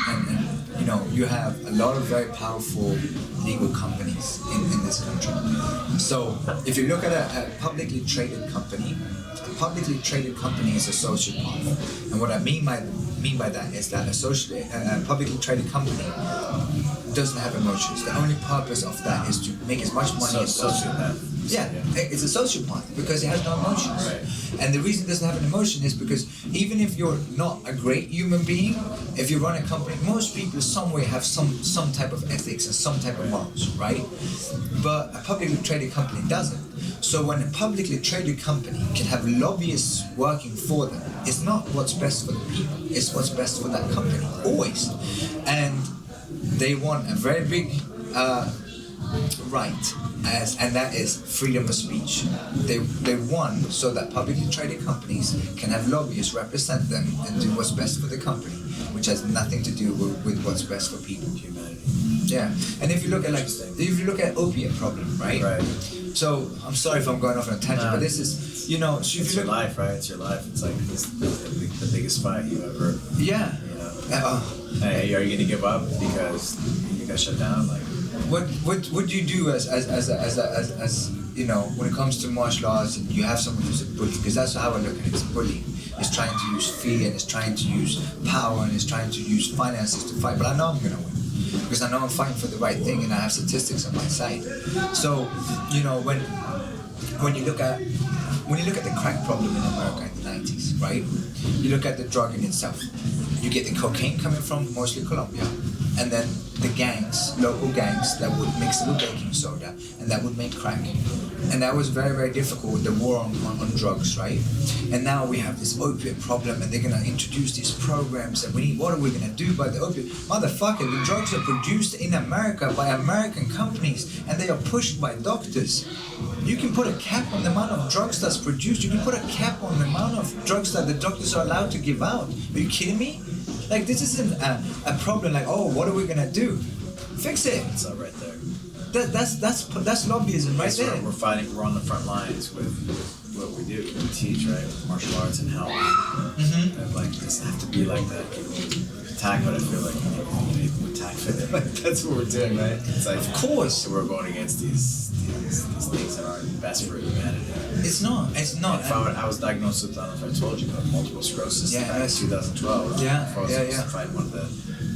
and you have a lot of very powerful legal companies in this country. So if you look at a publicly traded company, is a sociopath, and what I mean by that is that a publicly traded company doesn't have emotions. The only purpose of that is to make as much money as possible. Yeah, it's a sociopath because it has no emotions. Right. And the reason it doesn't have an emotion is because even if you're not a great human being, if you run a company, most people somewhere have some type of ethics and some type of morals, right? But a publicly traded company doesn't. So when a publicly traded company can have lobbyists working for them, it's not what's best for the people, it's what's best for that company, always. And they want a very big right, and that is freedom of speech. They won so that publicly traded companies can have lobbyists represent them and do what's best for the company, which has nothing to do with what's best for people. Humanity. Yeah, and if you look at opiate problem, right? Right. So I'm sorry if I'm going off on a tangent, but this is, so if it's your life, right? It's your life. It's like the biggest fight you ever. Yeah. Hey, are you gonna give up because you got shut down? Like, what would you do as when it comes to martial arts, and you have someone who's a bully, because that's how I look at it. It's bullying. It's trying to use fear, and it's trying to use power, and it's trying to use finances to fight. But I know I'm gonna win because I know I'm fighting for the right thing, and I have statistics on my side. So, when you look at the crack problem in America in the 90s, right? You look at the drug in itself. You get the cocaine coming from mostly Colombia, and then the gangs, local gangs, that would mix it with baking soda, and that would make crack. And that was very, very difficult with the war on drugs, right? And now we have this opiate problem, and they're gonna introduce these programs that what are we gonna do about the opiate? Motherfucker, the drugs are produced in America by American companies, and they are pushed by doctors. You can put a cap on the amount of drugs that's produced. You can put a cap on the amount of drugs that the doctors are allowed to give out. Are you kidding me? Like, this isn't a problem like, oh, what are we gonna do? Fix it. It's all right there. That's lobbyism right there. We're fighting. We're on the front lines with what we do. We teach, right? With martial arts and health. Mm-hmm. And like, it doesn't have to be like that. Attack, but I feel like people attack for it. Like, that's what we're doing, right? It's like, of course. So we're going against these things that aren't best for humanity. It's not. I was diagnosed with, I don't know if I told you, but multiple sclerosis back in 2012. Yeah. Before I was supposed to fight one of the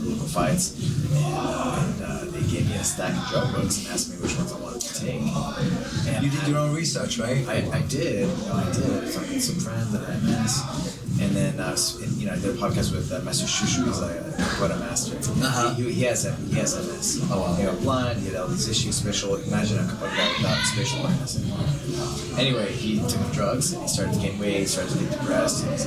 local fights, and they gave me a stack of drug books and asked me which ones I wanted to take. And you did your own research, right? I did. Talking to some friends at MS. And then I did a podcast with Master Shushu. He's like a master. He has MS. He got blind. He had all these issues. Imagine a couple of guys without spatial awareness anymore. Anyway, he took drugs and he started to gain weight. He started to get depressed. And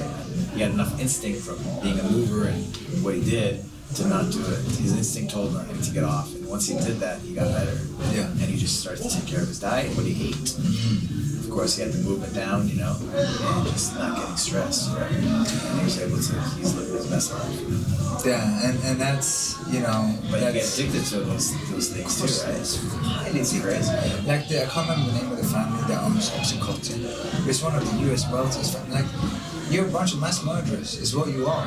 he had enough instinct from being a mover and what he did to not do it. His instinct told him to get off. And once he did that, he got better. Yeah. And he just started to take care of his diet and what he ate. Of course, he had the movement down, and just not getting stressed, right? And he was able to, he's living his best life. Yeah, and that's, But you get addicted to those things too, right? It's crazy. Like, I can't remember the name of the family that owns Oxycontin. It's one of the US wealthiest families. Like, you're a bunch of mass murderers, is what you are,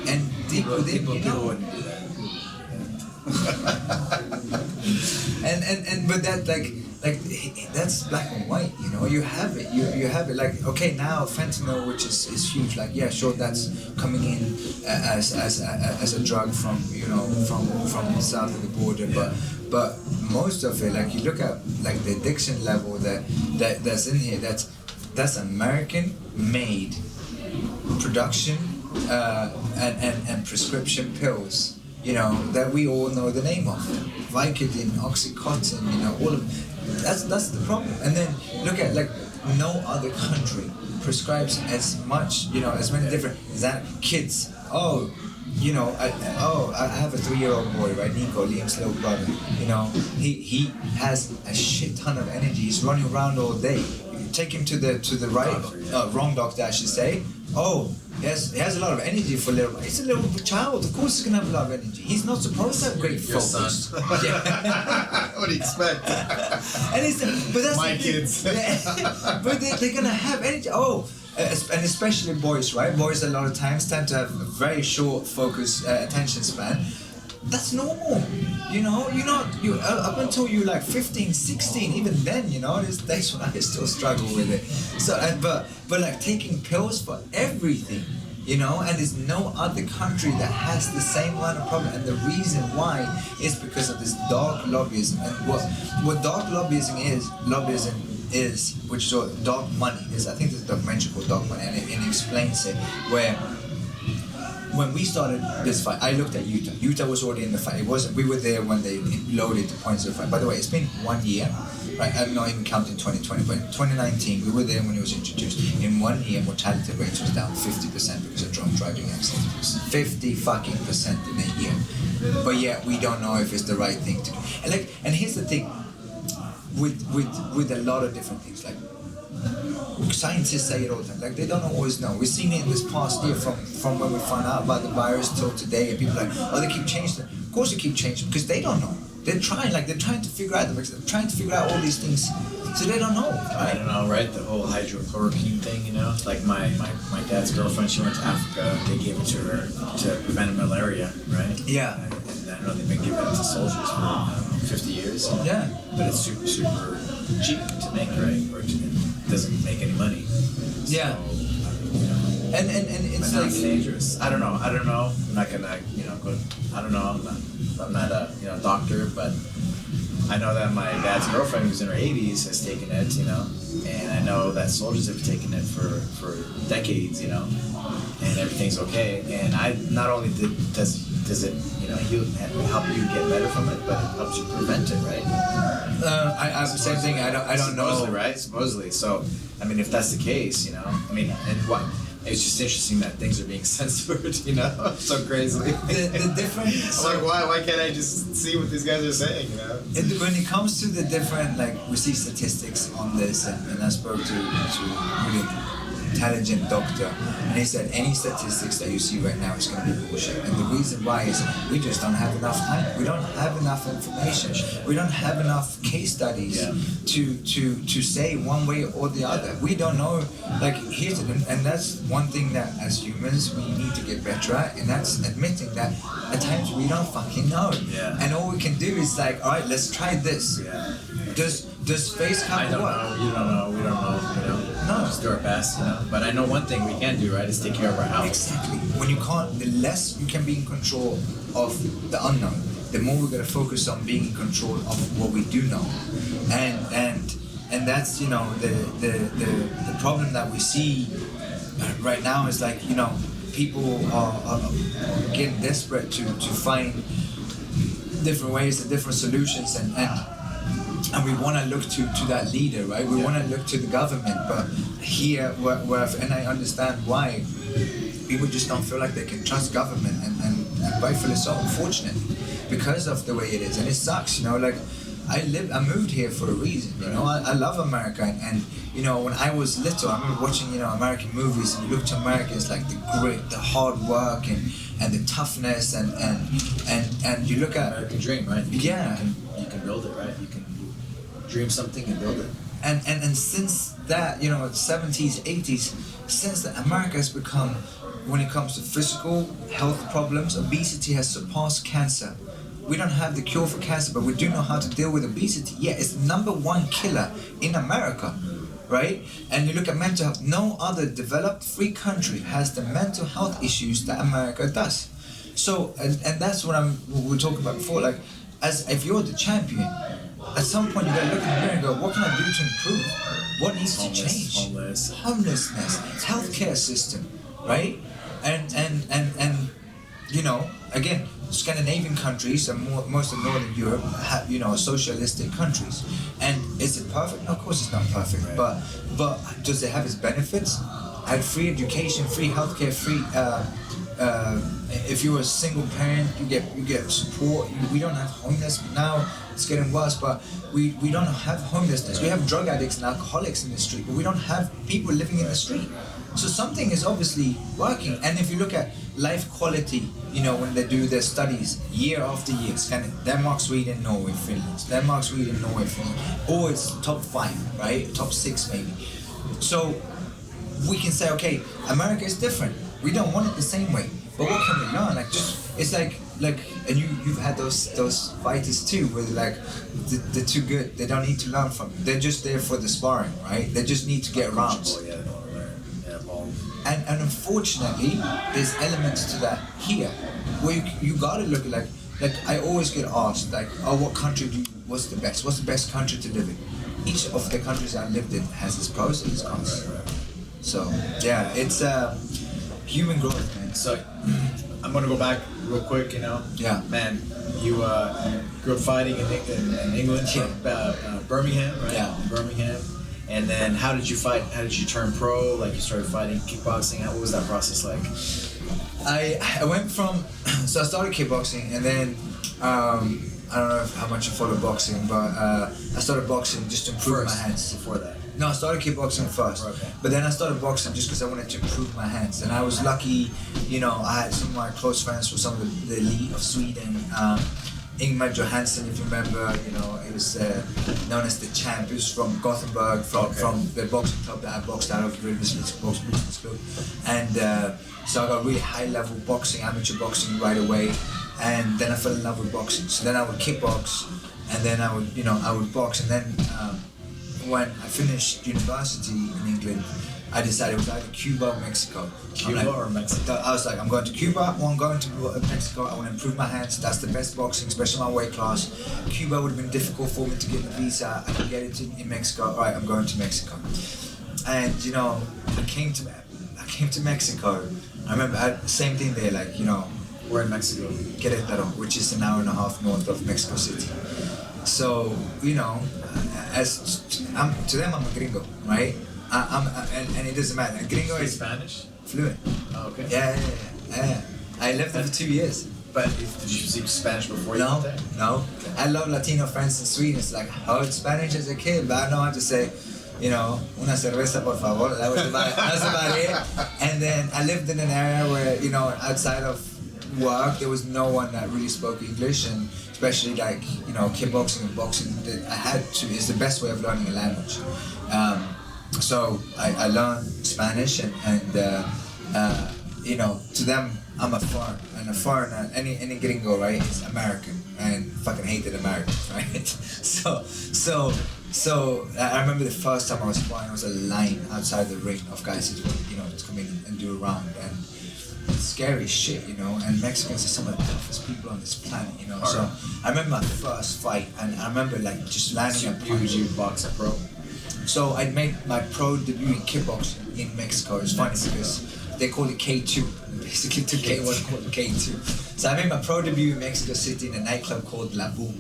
and deep within, people wouldn't do that. but that, like that's black and white, you have it, you have it. Like, okay, now fentanyl, which is huge, like, yeah, sure, that's coming in as a drug from south of the border, but most of it, like, you look at like the addiction level that's in here, that's American made production and prescription pills, that we all know the name of, Vicodin, Oxycontin, all of. That's the problem. And then look at, like, no other country prescribes as much, as many different kids. I have a 3-year-old boy, right, Nico, Liam's little brother. He has a shit ton of energy. He's running around all day. You take him to the right, wrong doctor, I should say. He has a lot of energy for little. He's a little child. Of course, he's gonna have a lot of energy. He's not supposed to have great focus. What do you expect? But that's my kids. But they're gonna have energy. And especially boys, right? Boys a lot of times tend to have a very short focus attention span. That's normal, up until you're like 15, 16, even then, there's days when I still struggle with it. So, but like taking pills for everything, and there's no other country that has the same amount of problem. And the reason why is because of this dark lobbyism. And what dark lobbyism is, which is dark money. I think there's a documentary called Dark Money, and it explains it, where when we started this fight, I looked at Utah. Utah was already in the fight. We were there when they loaded the points of the fight. By the way, it's been 1 year, right? I'm not even counting 2020, but in 2019, we were there when it was introduced. In 1 year, mortality rates was down 50% because of drunk driving accidents. 50% in a year. But yet, we don't know if it's the right thing to do. And here's the thing, with a lot of different things, like, scientists say it all the time, like, they don't always know. We've seen it in this past year from when we found out about the virus till today, and people are like, they keep changing it. Of course they keep changing, because they don't know. They're trying to figure out all these things, so they don't know. Right? I don't know, right? The whole hydrochloroquine thing, Like my dad's girlfriend, she went to Africa, they gave it to her to prevent malaria, right? Yeah. And I know they've been giving it to soldiers for 50 years. Yeah. But it's super cheap to make, right? Or it doesn't make any money. Yeah. And it's but like it's dangerous. I don't know. I'm not gonna go. I don't know. I'm not a doctor, but I know that my dad's girlfriend, who's in her 80s, has taken it. And I know that soldiers have taken it for decades. And everything's okay. And I not only does it help you get better from it, but it helps you prevent it, right? I'm the same thing. I don't know. Supposedly, right? Supposedly. So, I mean, if that's the case, and what? It's just interesting that things are being censored, so crazily. The difference. I'm like, why can't I just see what these guys are saying, When it comes to the different, we see statistics on this, and I spoke to a really intelligent doctor, and he said any statistics that you see right now is going to be bullshit. And the reason why is we just don't have enough time. We don't have enough information. We don't have enough case studies to say one way or the other. We don't know. And that's one thing that as humans we need to get better at, and that's admitting that at times we don't fucking know. Yeah. And all we can do is all right, let's try this. Yeah. Does face cover work? You don't know. We don't know. No. Just do our best, But I know one thing we can do, right, is take care of our health. Exactly. When you can't, the less you can be in control of the unknown, the more we're gonna focus on being in control of what we do know, and that's the problem that we see right now is people are getting desperate to find different ways and different solutions and we want to look to that leader, right? We want to look to the government, but here, and I understand why, people just don't feel like they can trust government, and rightfully so, unfortunately, because of the way it is, and it sucks, I moved here for a reason, I love America, and when I was little, I remember watching, American movies, and you look to America, it's like the grit, the hard work, and the toughness, and you look at American dream, right? Yeah. You can build it, right? You can dream something and build it. And since that, 70s, 80s, since that, America has become, when it comes to physical health problems, obesity has surpassed cancer. We don't have the cure for cancer, but we do know how to deal with obesity. Yeah, it's the #1 killer in America, right? And you look at mental health, no other developed free country has the mental health issues that America does. So, and that's what we were talking about before, as if you're the champion, at some point you gotta look in the mirror and go, what can I do to improve? What needs to change? Homelessness, healthcare system, right? And again, Scandinavian countries and most of Northern Europe have, socialistic countries. And is it perfect? No, of course it's not perfect, right. But does it have its benefits? Had free education, free healthcare, free if you're a single parent, you get support. We don't have homelessness now. It's getting worse, but we don't have homelessness. We have drug addicts and alcoholics in the street, but we don't have people living in the street. So something is obviously working. And if you look at life quality, when they do their studies year after year, it's kind of Denmark, Sweden, Norway, Finland. Denmark, Sweden, Norway, Finland. Or it's top 5, right? Top 6 maybe. So we can say, okay, America is different. We don't want it the same way. But what can we learn? It's like, and you've had those fighters too, where they're too good. They don't need to learn from. They're just there for the sparring, right? They just need to get rounds. And unfortunately, there's elements to that here, where you gotta look at I always get asked what country what's the best? What's the best country to live in? Each of the countries I lived in has its pros and its cons. So yeah, it's human growth, man. So I'm gonna go back real quick, Yeah. Man, you grew up fighting in England, Birmingham, right? Yeah. Birmingham. And then how did you fight? How did you turn pro? You started fighting kickboxing. What was that process like? I went from, so I started kickboxing, and then I don't know how much you follow boxing, but I started boxing just to improve my hands. Before that? No, I started kickboxing first, okay. But then I started boxing just because I wanted to improve my hands. And I was lucky, I had some of my close friends were some of the elite of Sweden. Ingmar Johansson, if you remember, it was known as the champ. He was from Gothenburg, from the boxing club that I boxed out of, Business Club. And so I got really high level boxing, amateur boxing right away. And then I fell in love with boxing. So then I would kickbox, and then I would box, and then when I finished university in England, I decided it was either Cuba or Mexico. Cuba or Mexico? I was like, I'm going to Cuba, or I'm going to Mexico. I want to improve my hands. That's the best boxing, especially my weight class. Cuba would have been difficult for me to get the visa. I could get it in Mexico. All right, I'm going to Mexico. And I came to Mexico. I remember same thing there. Like we're in Mexico. Querétaro, which is an hour and a half north of Mexico City. So to them I'm a gringo, right? And it doesn't matter. A gringo is Spanish? Fluent. Oh, okay. Yeah. I lived there for 2 years. But did you speak Spanish before you went there? No. Okay. I love Latino friends in Sweden. It's like I heard Spanish as a kid, but I know how to say, una cerveza por favor. That's about it. And then I lived in an area where, outside of work, there was no one that really spoke English, and especially like, kickboxing and boxing, is the best way of learning a language. So I learned Spanish, and to them I'm a foreigner, and a foreigner, any gringo, right, is American and fucking hated Americans, right? So I remember the first time I was sparring, there was a line outside the ring of guys who just come in and do a round, and it's scary shit, and Mexicans are some of the toughest people on this planet, So I remember my first fight, and I remember like just landing a punch. You box a pro? So I made my pro debut in kickboxing in Mexico. It's funny because they call it K2. Basically took K1 called K2. So I made my pro debut in Mexico City in a nightclub called La Boom.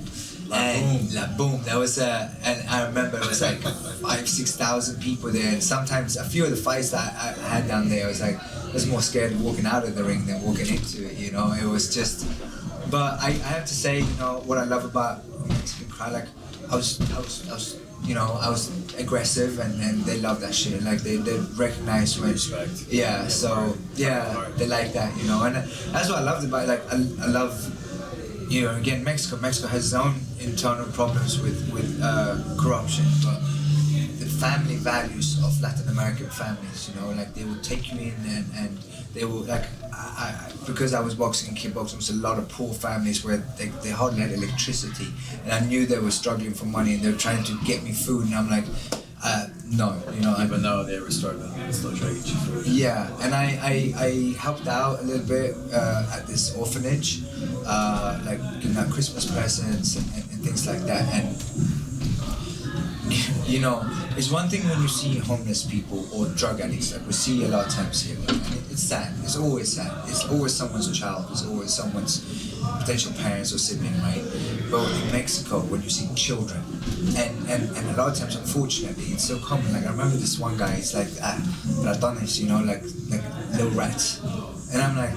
La Boom. That was and I remember it was like 5,000-6,000 people there, and sometimes a few of the fights that I had down there, I was like, I was more scared of walking out of the ring than walking into it. It was just. But I have to say, what I love about Mexican crowd, like I was aggressive, and they love that shit. Like they recognize when. Respect. Yeah. So yeah, they like that. And that's what I loved about it. Like I love. Again, Mexico has its own internal problems with corruption, but the family values of Latin American families, like they will take you in, and they will, like, because I was boxing and kickboxing, there was a lot of poor families where they hardly had electricity, and I knew they were struggling for money, and they were trying to get me food, and I'm like, no, even though they were struggling, they still try to get you food. Yeah, and I helped out a little bit at this orphanage, like giving out Christmas presents and things like that. And it's one thing when you see homeless people or drug addicts, like we see a lot of times here, and it's sad. It's always sad. It's always someone's child. It's always someone's potential parents or sibling, right? But in Mexico, when you see children, and a lot of times, unfortunately, it's so common. Like I remember this one guy, it's like ratones, like little rats, and I'm like,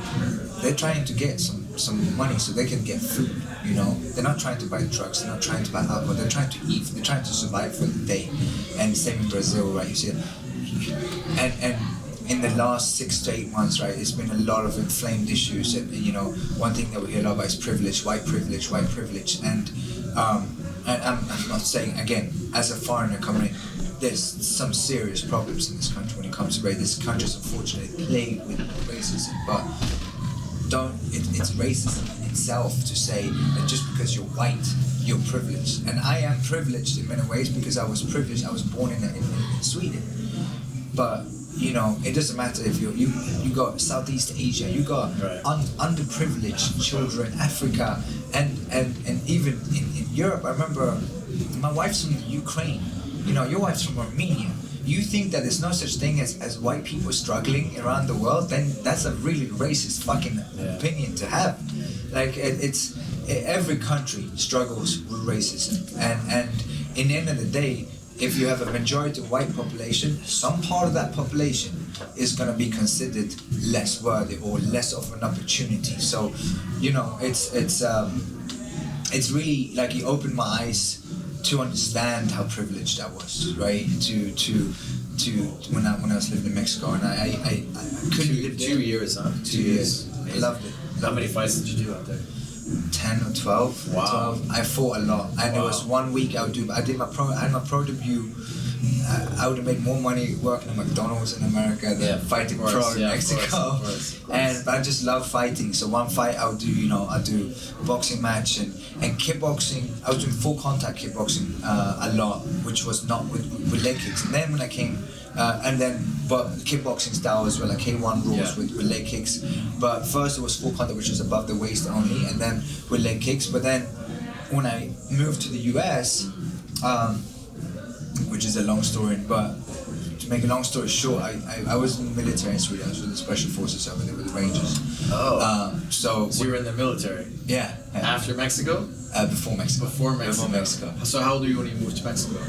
they're trying to get some money so they can get food. They're not trying to buy drugs. They're not trying to buy alcohol. They're trying to eat. They're trying to survive for the day. And same in Brazil, right? You see, and in the last 6 to 8 months, right, it's been a lot of inflamed issues, and one thing that we hear a lot about is privilege, white privilege, and I'm not saying, again, as a foreigner coming in, there's some serious problems in this country when it comes to race. This country is unfortunately plagued with racism, but it's racism in itself to say that just because you're white, you're privileged. And I am privileged in many ways because I was privileged. I was born in Sweden, but it doesn't matter if you got Southeast Asia, you got underprivileged children, Africa, and even in Europe. I remember my wife's from Ukraine. Your wife's from Armenia. You think that there's no such thing as white people struggling around the world? Then that's a really racist fucking opinion to have. Like it's every country struggles with racism, and in the end of the day, if you have a majority white population, some part of that population is going to be considered less worthy or less of an opportunity. So, it's really like it opened my eyes to understand how privileged I was, right? To when I was living in Mexico, and I couldn't live there. 2 years, huh? 2 years. I loved it. How many fights did you do out there? 10 or 12. Wow. 12. I fought a lot, and it was 1 week I had my pro debut I would have made more money working at McDonald's in America than fighting pro in Mexico. Of course. But I just love fighting. So one fight I would do, I do boxing match and kickboxing. I was doing full contact kickboxing a lot, which was not with leg kicks. And then when I came, but kickboxing style as well, like K1 rules with leg kicks. But first it was full contact, which was above the waist only, and then with leg kicks. But then when I moved to the US, which is a long story, but to make a long story short, I was in the military in Sweden. I was with the special forces over there with the Rangers. So you were in the military? Yeah. After Mexico? Before Mexico. Before Mexico. So how old were you when you moved to Mexico?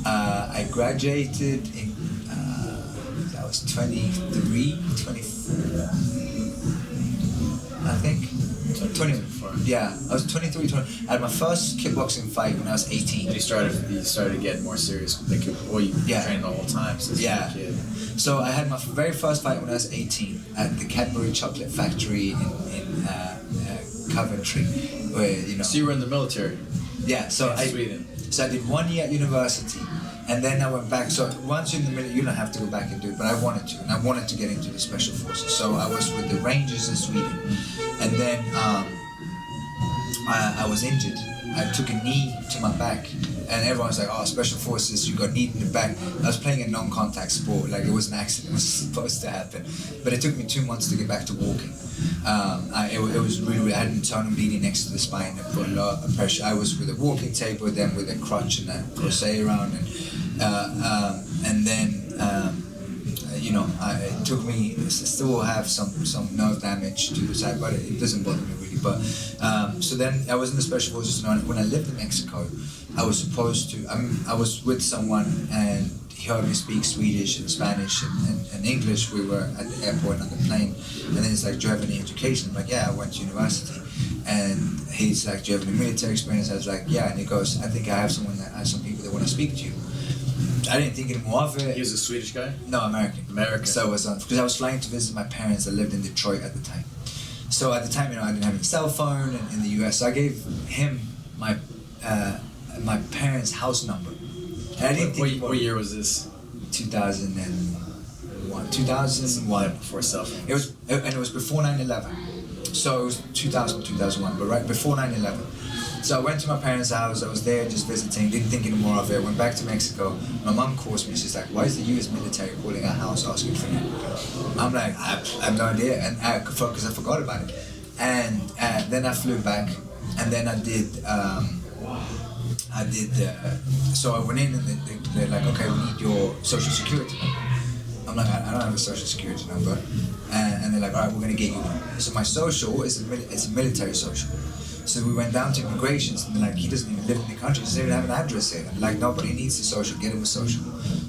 I graduated in, I was 23, 24, I think. 20, yeah, I was 23, 20. I had my first kickboxing fight when I was 18. And you started to get more serious. Like, you trained the whole time since you were a kid. So I had my very first fight when I was 18 at the Cadbury Chocolate Factory in Coventry, where So you were in the military. Yeah. So Sweden. So I did 1 year at university, and then I went back. So once you're in the military, you don't have to go back and do it, but I wanted to, and I wanted to get into the special forces. So I was with the Rangers in Sweden, and then I was injured. I took a knee to my back, and everyone's like, "Oh, special forces, you got knee in the back." I was playing a non-contact sport, like it was an accident, it was supposed to happen, but it took me 2 months to get back to walking. It was really, I had an internal bleeding next to the spine and put a lot of pressure. I was with a walking table, then with a crutch and a crochet around, and then it took me, still have some nerve damage to the side, but it doesn't bother me really. But so then I was in the special forces, and when I lived in Mexico, I was supposed to, I was with someone, and he heard me speak Swedish and Spanish and English. We were at the airport on the plane, and then he's like, "Do you have any education?" I'm like, "Yeah, I went to university." And he's like, "Do you have any military experience?" I was like, "Yeah." And he goes, "I think I have some people that want to speak to you." I didn't think any more of it. He was a Swedish guy? No, American. American. So it was because I was flying to visit my parents that lived in Detroit at the time. So at the time, I didn't have a cell phone in the US. So I gave him my parents' house number. And I didn't think what year was this? 2001. 2001. Before cell phone. It was before 9/11. So it was 2000, 2001, but right before 9/11. So I went to my parents' house, I was there just visiting, didn't think any more of it, went back to Mexico. My mom calls me, she's like, "Why is the US military calling our house asking for you?" I'm like, I have no idea, and because I forgot about it. And then I flew back, and then so I went in, and they're like, "Okay, we need your social security number." I'm like, I don't have a social security number. And they're like, "All right, we're gonna get you one." So my social is a military social. So we went down to immigrations, and they're like, "He doesn't even live in the country, he doesn't even have an address here." I'm like, "Nobody needs a social, get him a social."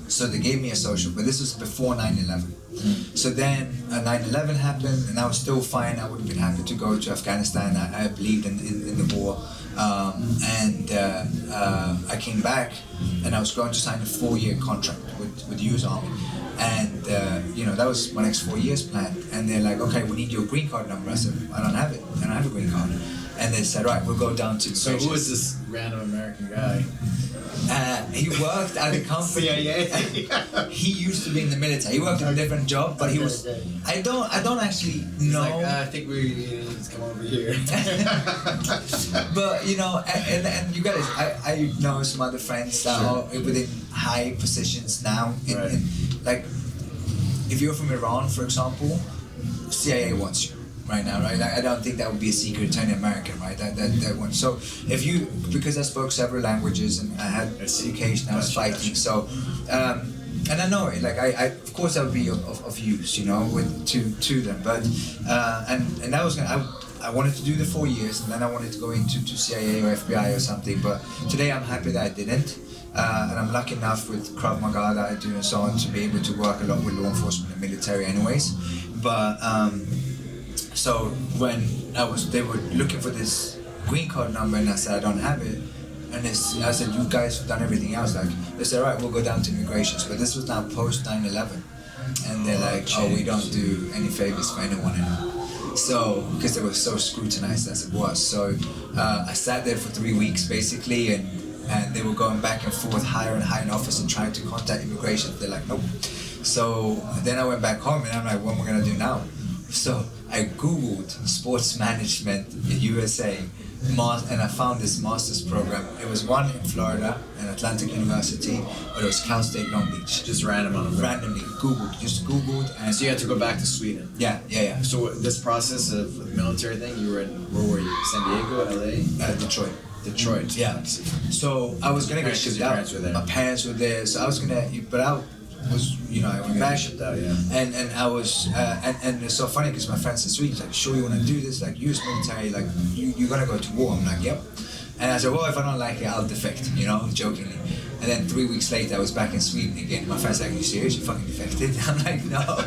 So they gave me a social, but this was before 9/11. So then 9/11 happened, and I was still fine. I would have been happy to go to Afghanistan. I believed in the war. I came back, and I was going to sign a 4-year contract with the US Army. And that was my next 4 years plan. And they're like, "Okay, we need your green card number." I said, "I don't have it. I don't have a green card." And they said, "Right, we'll go down to." So who is this random American guy? He worked at a company. CIA. He used to be in the military. He worked in a different job, but he was. I don't actually know. He's like, I think we need to come over here. But and you guys, I know some other friends that are within high positions now. Like, if you're from Iran, for example, CIA wants you right now, right? Like, I don't think that would be a secret to any American, right? That one. So if you, because I spoke several languages and I had education, I was fighting. So, and I know it. Like I of course that would be of use, to them. But and that was I wanted to do the 4 years, and then I wanted to go into CIA or FBI or something. But today I'm happy that I didn't. And I'm lucky enough with Krav Maga that I do and so on to be able to work a lot with law enforcement and military anyways. But so when they were looking for this green card number, and I said I don't have it, and I said, "You guys have done everything else." Like, they said, "All right, we'll go down to immigrations." But this was now post 9/11, and they're like, "Oh, we don't do any favors for anyone anymore." So, because they were so scrutinized as it was. So I sat there for 3 weeks basically, and and they were going back and forth, higher and higher in office and trying to contact immigration. They're like, nope. So then I went back home and I'm like, what am I gonna do now? So I Googled sports management in USA, and I found this master's program. It was one in Florida, in Atlantic University, but it was Cal State Long Beach. Just randomly Googled, and so you had to go back to Sweden. Yeah. So this process of the military thing, you were in, where were you? San Diego, LA? Detroit. Yeah. So I was gonna get shipped out. Parents were there. My parents were there, so I was gonna, but I was, I went back. Shipped out, yeah. And I was, and it's so funny because my friends in Sweden like, sure you want to do this, like US military, like you're gonna go to war. I'm like, yep. And I said, well, if I don't like it, I'll defect, jokingly. And then 3 weeks later, I was back in Sweden again. My friend's like, are you serious? You fucking defected? I'm like, no.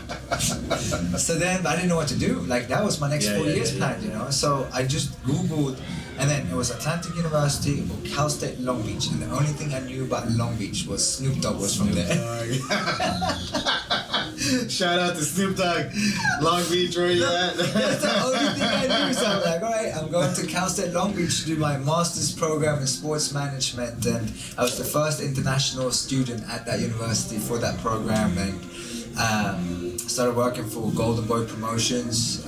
So then I didn't know what to do. Like, that was my next 4 years plan, So I just Googled, and then it was Atlantic University or Cal State Long Beach. And the only thing I knew about Long Beach was Snoop Dogg was from there. Shout out to Snoop Dogg, Long Beach, where you at? That's the only thing I knew. So I'm like, all right, I'm going to Cal State Long Beach to do my master's program in sports management, and I was the first international student at that university for that program, and started working for Golden Boy Promotions,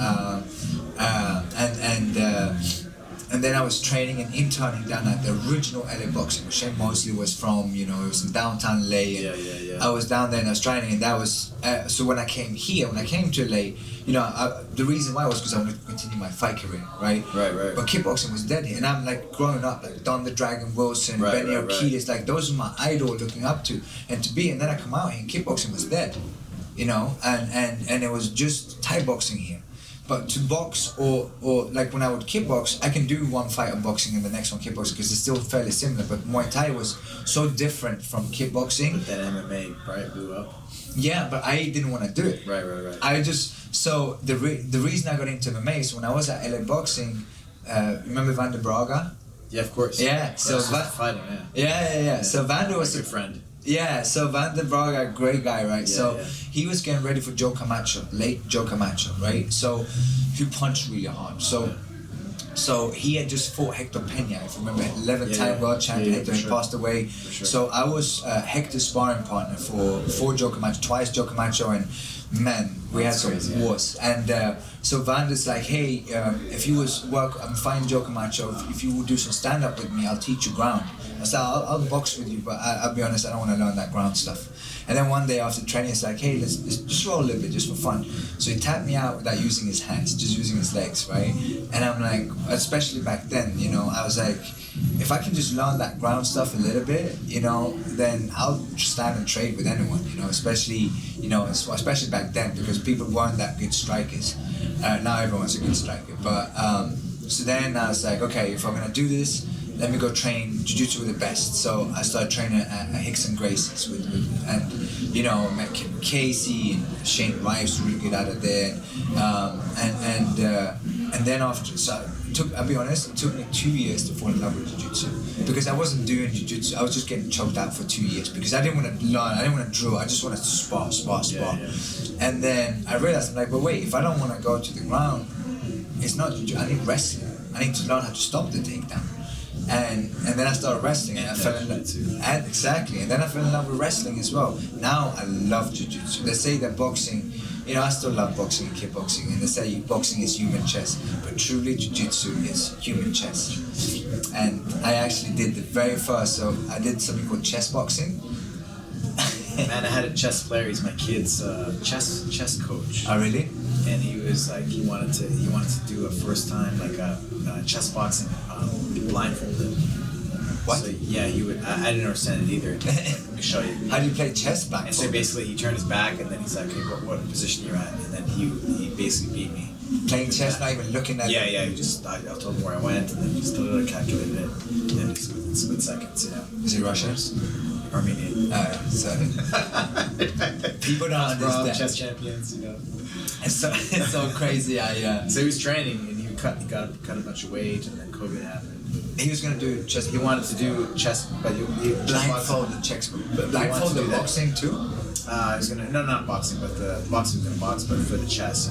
and then I was training and interning down at the original LA Boxing, which Shane Mosley was from, it was in downtown LA. And I was down there and I was training, and that was, so when I came to LA, the reason why was because I wanted to continue my fight career, right? Right. But kickboxing was dead here, and I'm like growing up, like Don the Dragon Wilson, Benny Urquidez, like those are my idol looking up to, and then I come out here and kickboxing was dead, and it was just Thai boxing here. But to box or like when I would kickbox, I can do one fight of boxing and the next one kickboxing because it's still fairly similar. But Muay Thai was so different from kickboxing. But then MMA probably blew up. Yeah, but I didn't want to do it. Right. So the reason I got into MMA is when I was at LA Boxing, remember Vander Braga? Yeah, of course. Yeah. So fighting, Yeah. So Vander was a good friend. Yeah, so Vander Braga, great guy, right? Yeah. He was getting ready for Joe Camacho, late Joe Camacho, right? So he punched really hard. So he had just fought Hector Pena, if you remember, 11-time world champion. Hector had passed away. Sure. So I was Hector's sparring partner for Joe Camacho, twice Joe Camacho, and man, we had some wars. And so Vander's like, hey, if you I'm fine Joe Camacho, if you would do some stand-up with me, I'll teach you ground. I said, I'll box with you, but I'll be honest, I don't want to learn that ground stuff. And then one day after training, it's like, hey, let's just roll a little bit, just for fun. So he tapped me out without using his hands, just using his legs, right? And I'm like, especially back then, I was like, if I can just learn that ground stuff a little bit, then I'll stand and trade with anyone, especially back then, because people weren't that good strikers. Now everyone's a good striker. But so then I was like, okay, if I'm gonna do this, let me go train jiu-jitsu with the best. So I started training at Hicks and Gracie's and met Casey and Shane Rives really good out of there, and then after, so I'll be honest, it took me 2 years to fall in love with jiu-jitsu because I wasn't doing jiu-jitsu. I was just getting choked out for 2 years because I didn't want to learn, I didn't want to drill, I just wanted to spar. Yeah. And then I realized, I'm like, but wait, if I don't want to go to the ground, it's not jiu-jitsu, I need wrestling. I need to learn how to stop the takedown. And then I started wrestling, and I fell in love. And then I fell in love with wrestling as well. Now I love jiu-jitsu. They say that boxing, I still love boxing and kickboxing, and they say boxing is human chess, but truly jiu-jitsu is human chess. And I actually did the very first, so I did something called chess boxing. Man, I had a chess player. He's my kid's chess coach. Oh, really? And he was like, he wanted to do a first time like a chess boxing blindfolded. What? So yeah, he would. I didn't understand it either. Like, let me show you. How do you play chess blindfolded? And so basically, he turned his back, and then he's like, "Okay, what position you're at?" And then he basically beat me. Playing chess, not even looking at it. Yeah. He just I told him where I went, and then he just totally calculated it in split seconds. Is he Russian? Armenian. So people don't understand. Chess champions, It's so crazy. So he was training, and he got a bunch of weight, and then COVID happened. He was gonna do chess. He wanted to do chess, but he blindfolded chess. Blindfolded boxing too. He was gonna not boxing, but the boxing was gonna box, but for the chess,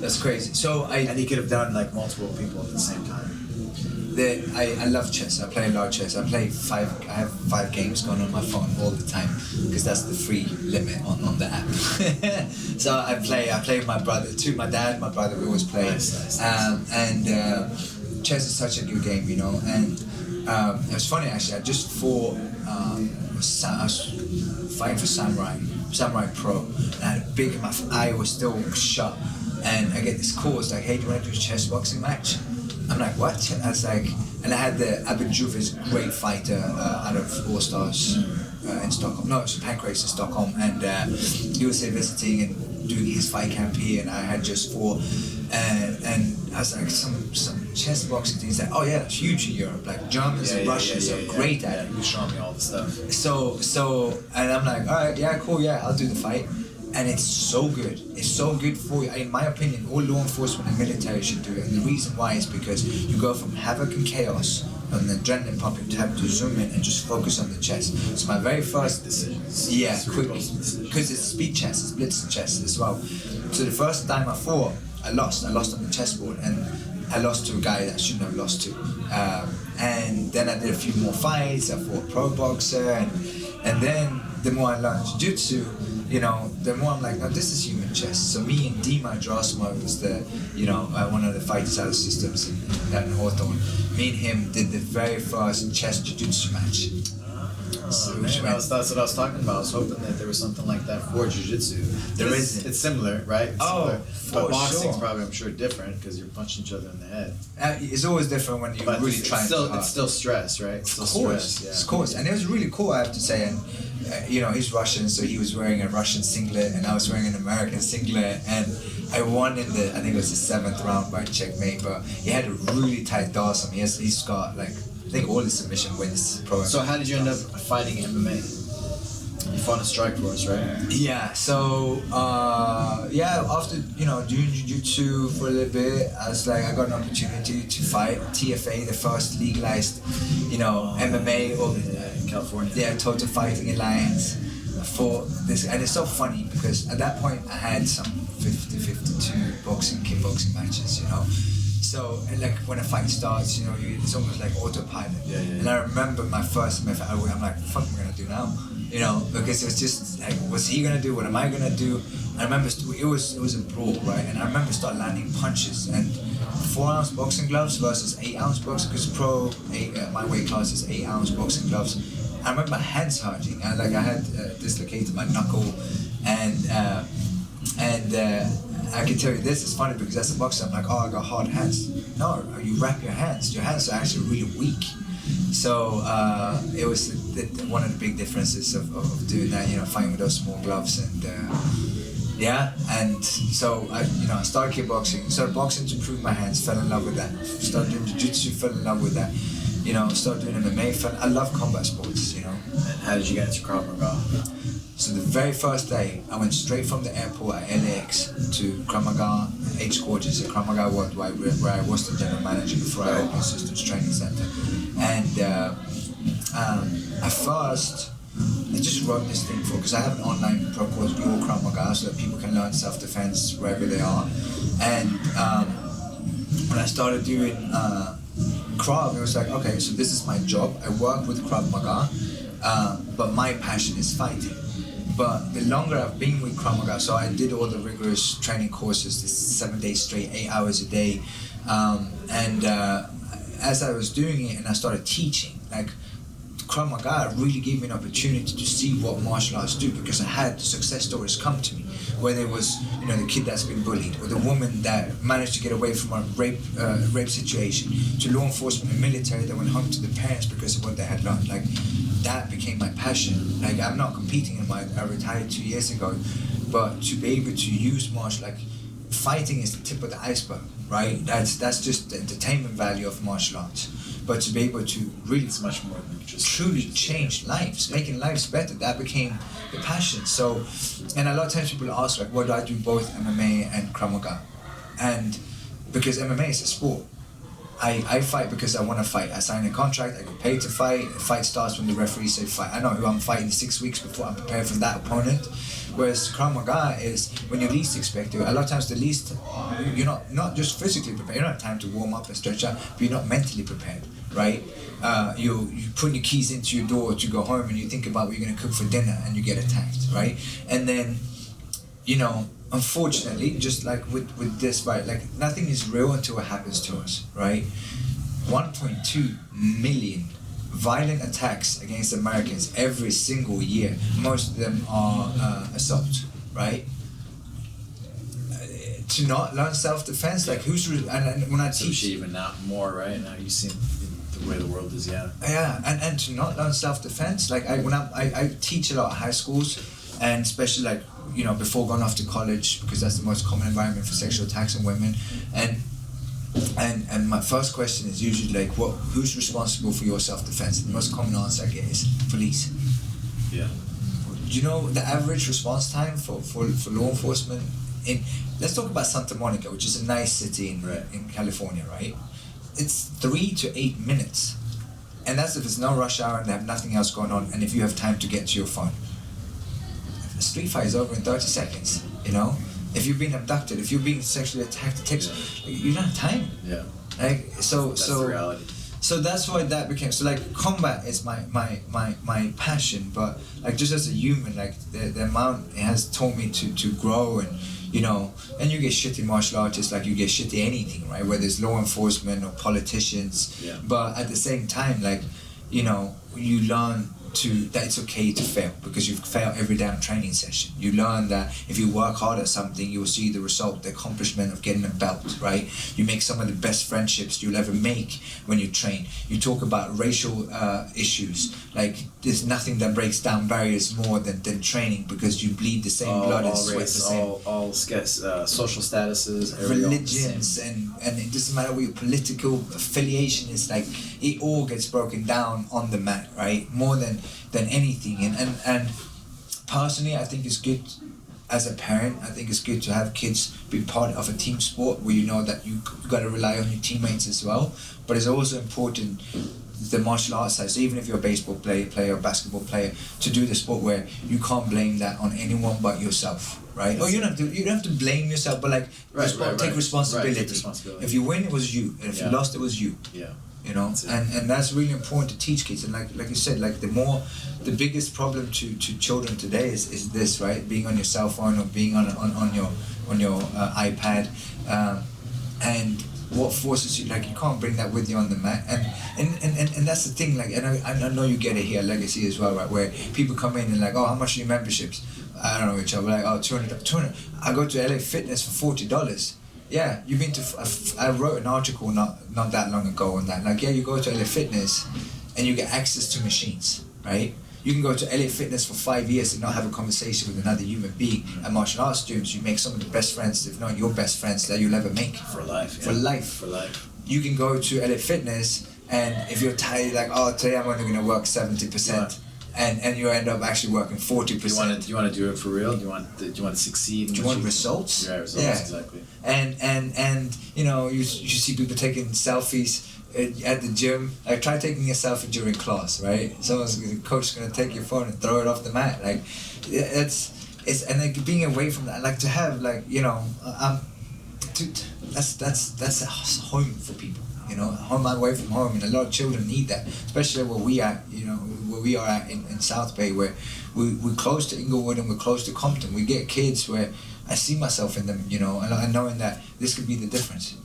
That's crazy. So and he could have done like multiple people at the same time. I love chess. I play a lot of chess. I have 5 games going on my phone all the time because that's the free limit on the app. So I play with my brother too. My dad, my brother, we always play. Nice. And chess is such a good game, you know. And it was funny actually. I just fought. I was fighting for Samurai Pro, and I had a big. My eye was still shut, and I get this call. It's like, hey, do you want to do a chess boxing match? I'm like, what? I was like, and I had the Abidjuvis, great fighter out of All Stars in Stockholm. No, it was Pancrase in Stockholm, and he was here visiting and doing his fight camp here, and I had just fought, and I was like, some chess boxing things. Like, oh yeah, that's huge in Europe. Like Germans and Russians are great at it. You showed me all the stuff. So, and I'm like, all right, yeah, cool, yeah, I'll do the fight. And it's so good. It's so good for you. In my opinion, all law enforcement and military should do it. And the reason why is because you go from havoc and chaos and adrenaline pumping to have to zoom in and just focus on the chess. So my very first decisions. Yeah, quick, because it's speed chess, it's blitz chess as well. So the first time I fought, I lost on the chessboard, and I lost to a guy that I shouldn't have lost to. And then I did a few more fights. I fought a pro boxer, and then the more I learned jiu-jitsu, you know, the more I'm like, no, this is human chess. So me and Dima Drasma was the, you know, one of the fighters out of systems in Hawthorne. Me and him did the very first chess jiu-jitsu match. That's what I was talking about. I was hoping that there was something like that for jiu-jitsu. There isn't. It's similar, right? It's similar. But boxing's sure. probably, I'm sure, different because you're punching each other in the head. It's always different when you really try. It's still stress, right? It's still stress. Yeah. Of course. And it was really cool, I have to say. And you know, he's Russian, so he was wearing a Russian singlet, and I was wearing an American singlet, and I won in I think it was the 7th round by checkmate. But he had a really tight dorsum. He's got like, I think all his submission wins. So how did you end up fighting MMA? You fought in Strike Force, right? Yeah. So after doing jiu-jitsu for a little bit, I got an opportunity to fight TFA, the first legalized, MMA or California. Yeah, Total Fighting Alliance. For this, and it's so funny because at that point I had some 52 kickboxing matches, So, and like when a fight starts, it's almost like autopilot. Yeah. And I remember my first method, I'm like, what am I gonna do now? Because it was just like, what's he gonna do? What am I gonna do? I remember it was a brawl, right? And I remember start landing punches and 4-ounce boxing gloves versus 8-ounce boxing, because my weight class is 8-ounce boxing gloves. I remember my hands hurting. I had dislocated my knuckle, and I can tell you this is funny because as a boxer I'm like, oh, I got hard hands. No, you wrap your hands. Your hands are actually really weak. So it was one of the big differences of doing that. Fighting with those small gloves and. And so I started kickboxing, started boxing to improve my hands, fell in love with that. Started doing jiu-jitsu, fell in love with that. Started doing MMA. I love combat sports. And how did you get into Krav Maga? So the very first day, I went straight from the airport at LAX to Krav Maga H quarters at Krav Maga Worldwide, where I was the general manager before I opened Systems Training Center. And at first, I just wrote this thing because I have an online pro course, Your Krav Maga, so that people can learn self-defense wherever they are. And when I started doing Krav, it was like, okay, so this is my job. I work with Krav Maga, but my passion is fighting. But the longer I've been with Krav Maga, so I did all the rigorous training courses, this 7 days straight, 8 hours a day. As I was doing it and I started teaching, like, Krav Maga really gave me an opportunity to see what martial arts do, because I had success stories come to me, where there was, the kid that's been bullied, or the woman that managed to get away from a rape situation, to law enforcement and military that went home to the parents because of what they had learned. Like, that became my passion. Like, I'm not competing anymore. I retired 2 years ago, but to be able to use fighting is the tip of the iceberg, right? That's just the entertainment value of martial arts. But to be able to really, it's much more than just truly change lives, making lives better, that became the passion. So, and a lot of times people ask, like, why do I do both MMA and Krav Maga? And because MMA is a sport, I fight because I want to fight. I sign a contract, I get paid to fight. The fight starts when the referee says fight. I know who I'm fighting 6 weeks before I'm prepared for that opponent. Whereas Krav Maga is when you least expect it. A lot of times the least, you're not just physically prepared, you don't have time to warm up and stretch out, but you're not mentally prepared, right? You put your keys into your door to go home and you think about what you're going to cook for dinner and you get attacked, right? And then, you know, unfortunately, just like with this, right, like nothing is real until it happens to us, right? 1.2 million violent attacks against Americans every single year. Most of them are assault, right? To not learn self-defense, like and when I teach, even now more, right? Now you see the way the world is, yeah, and to not learn self-defense, like I teach a lot of high schools, and especially like, you know, before going off to college, because that's the most common environment for sexual attacks on women, and my first question is usually like, who's responsible for your self-defense? The most common answer I get is police. Yeah. Do you know the average response time for law enforcement let's talk about Santa Monica, which is a nice city in California, right? It's 3 to 8 minutes, and that's if there's no rush hour and they have nothing else going on, and if you have time to get to your phone. A street fight is over in 30 seconds, you know? If you've been abducted, if you're being sexually attacked, it takes, you don't have time. Yeah. Like, that's the reality. So that's why that became, so like combat is my passion, but like just as a human, like the amount it has taught me to grow, and you know, and you get shitty martial artists like you get shitty anything, right? Whether it's law enforcement or politicians, but at the same time, like, you know, you learn that it's okay to fail, because you fail every damn training session. You learn that if you work hard at something, you will see the result, the accomplishment of getting a belt, right? You make some of the best friendships you'll ever make when you train. You talk about racial issues, like there's nothing that breaks down barriers more than training, because you bleed the same blood and sweat the same. All social statuses, religions, and it doesn't matter what your political affiliation is, like it all gets broken down on the mat, right? More than anything, and personally, I think it's good as a parent. I think it's good to have kids be part of a team sport where you know that you got to rely on your teammates as well. But it's also important, the martial arts side. So even if you're a baseball player or basketball player, to do the sport where you can't blame that on anyone but yourself, right? Or you don't have to blame yourself, but like take responsibility. Take responsibility. If you win, it was you, and if you lost, it was you. Yeah. You know, and that's really important to teach kids. And like you said, like the biggest problem to children today is this, right? Being on your cell phone or being on your iPad, and what forces you, like you can't bring that with you on the mat. And that's the thing, like, and I know you get it here at Legacy as well, right? Where people come in and like, oh, how much are your memberships? I don't know each other, like, oh, 200. I go to LA Fitness for $40. Yeah, you've been to. I wrote an article not that long ago on that. Like, yeah, you go to LA Fitness, and you get access to machines, right? You can go to LA Fitness for 5 years and not have a conversation with another human being. At martial arts gyms, you make some of the best friends, if not your best friends, that you'll ever make. For life. For life. For life. You can go to LA Fitness, and if you're tired, like, oh, today I'm only going to work 70%. Right. And you end up actually working 40%. Do you want to do it for real? Do you want to succeed? Do you want results? Yeah, results, exactly. And you know, you see people taking selfies at the gym. Like, try taking a selfie during class, right? The coach is gonna take your phone and throw it off the mat. Like, it's and like being away from that, like to have, like, you know, that's a home for people. You know, home away from home, and a lot of children need that, especially where we are at in South Bay, where we're close to Inglewood and we're close to Compton. We get kids where I see myself in them, you know, and knowing that this could be the difference.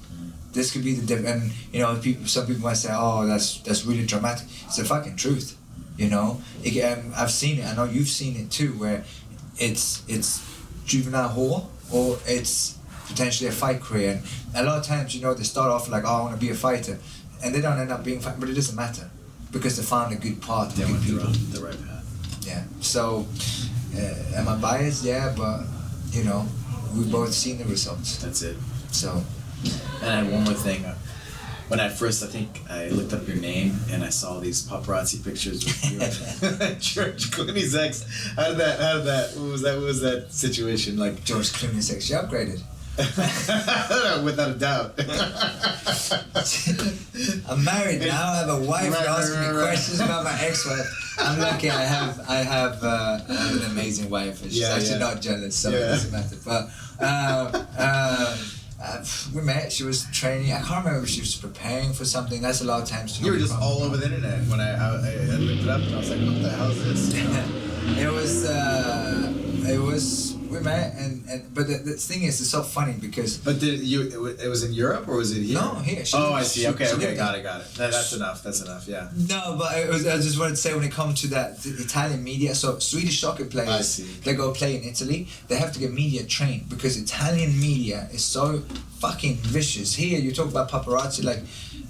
This could be the difference. And you know, some people might say, oh, that's really dramatic. It's the fucking truth, you know. I've seen it. I know you've seen it too, where it's juvenile hall or it's potentially a fight career. And a lot of times, you know, they start off like, oh, I want to be a fighter, and they don't end up being but it doesn't matter, because they found a good path. They went the right path. Yeah. So, am I biased? Yeah, but you know, we've both seen the results. That's it. So. And I had one more thing. When I think I looked up your name and I saw these paparazzi pictures with you at George Clooney's ex. How did that? What was that situation like? George Clooney's ex, she upgraded. Without a doubt. I'm married now. I have a wife asking me questions about my ex-wife. I'm lucky. I have an amazing wife. And she's actually not jealous, so it doesn't matter. But we met. She was training. I can't remember if she was preparing for something. That's a lot of times. You were just all over the internet when I looked it up and I was like, what the hell is this? It was. We met but the thing is, it's so funny because. But it was in Europe or was it here? No, here. I see. Okay, got it. That's enough. Yeah. No, but I just wanted to say when it comes to that the Italian media. So Swedish soccer players, they go play in Italy. They have to get media trained because Italian media is so fucking vicious. Here you talk about paparazzi, like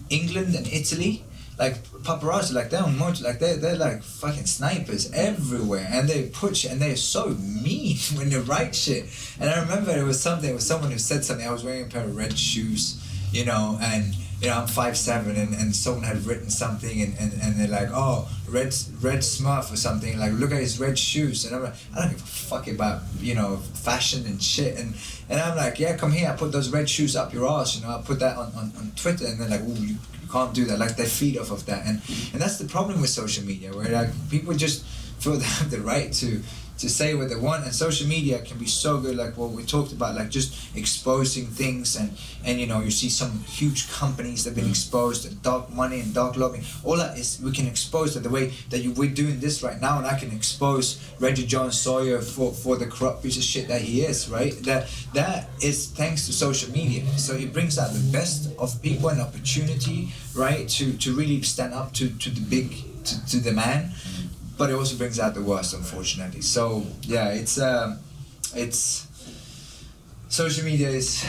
England and Italy. Like paparazzi, like they're on motor, like they're like fucking snipers everywhere, and they push, and they're so mean when they write shit. And I remember it was someone who said something. I was wearing a pair of red shoes, and I'm 5'7", and someone had written something, and they're like, oh, red Smurf or something. Like, look at his red shoes, and I'm like, I don't give a fuck about fashion and shit, and I'm like, yeah, come here, I put those red shoes up your ass, I put that on Twitter, and they're like, ooh, you can't do that, like they feed off of that, and that's the problem with social media, where like people just feel they have the right to say what they want, and social media can be so good, like what we talked about, like just exposing things, and you see some huge companies that have been exposed, and dark money and dark lobbying, all that is, we can expose that the way that we're doing this right now, and I can expose Reggie John Sawyer for the corrupt piece of shit that he is, right? That is thanks to social media. So it brings out the best of people and opportunity, right, to really stand up to the man. But it also brings out the worst, unfortunately. So yeah, it's social media is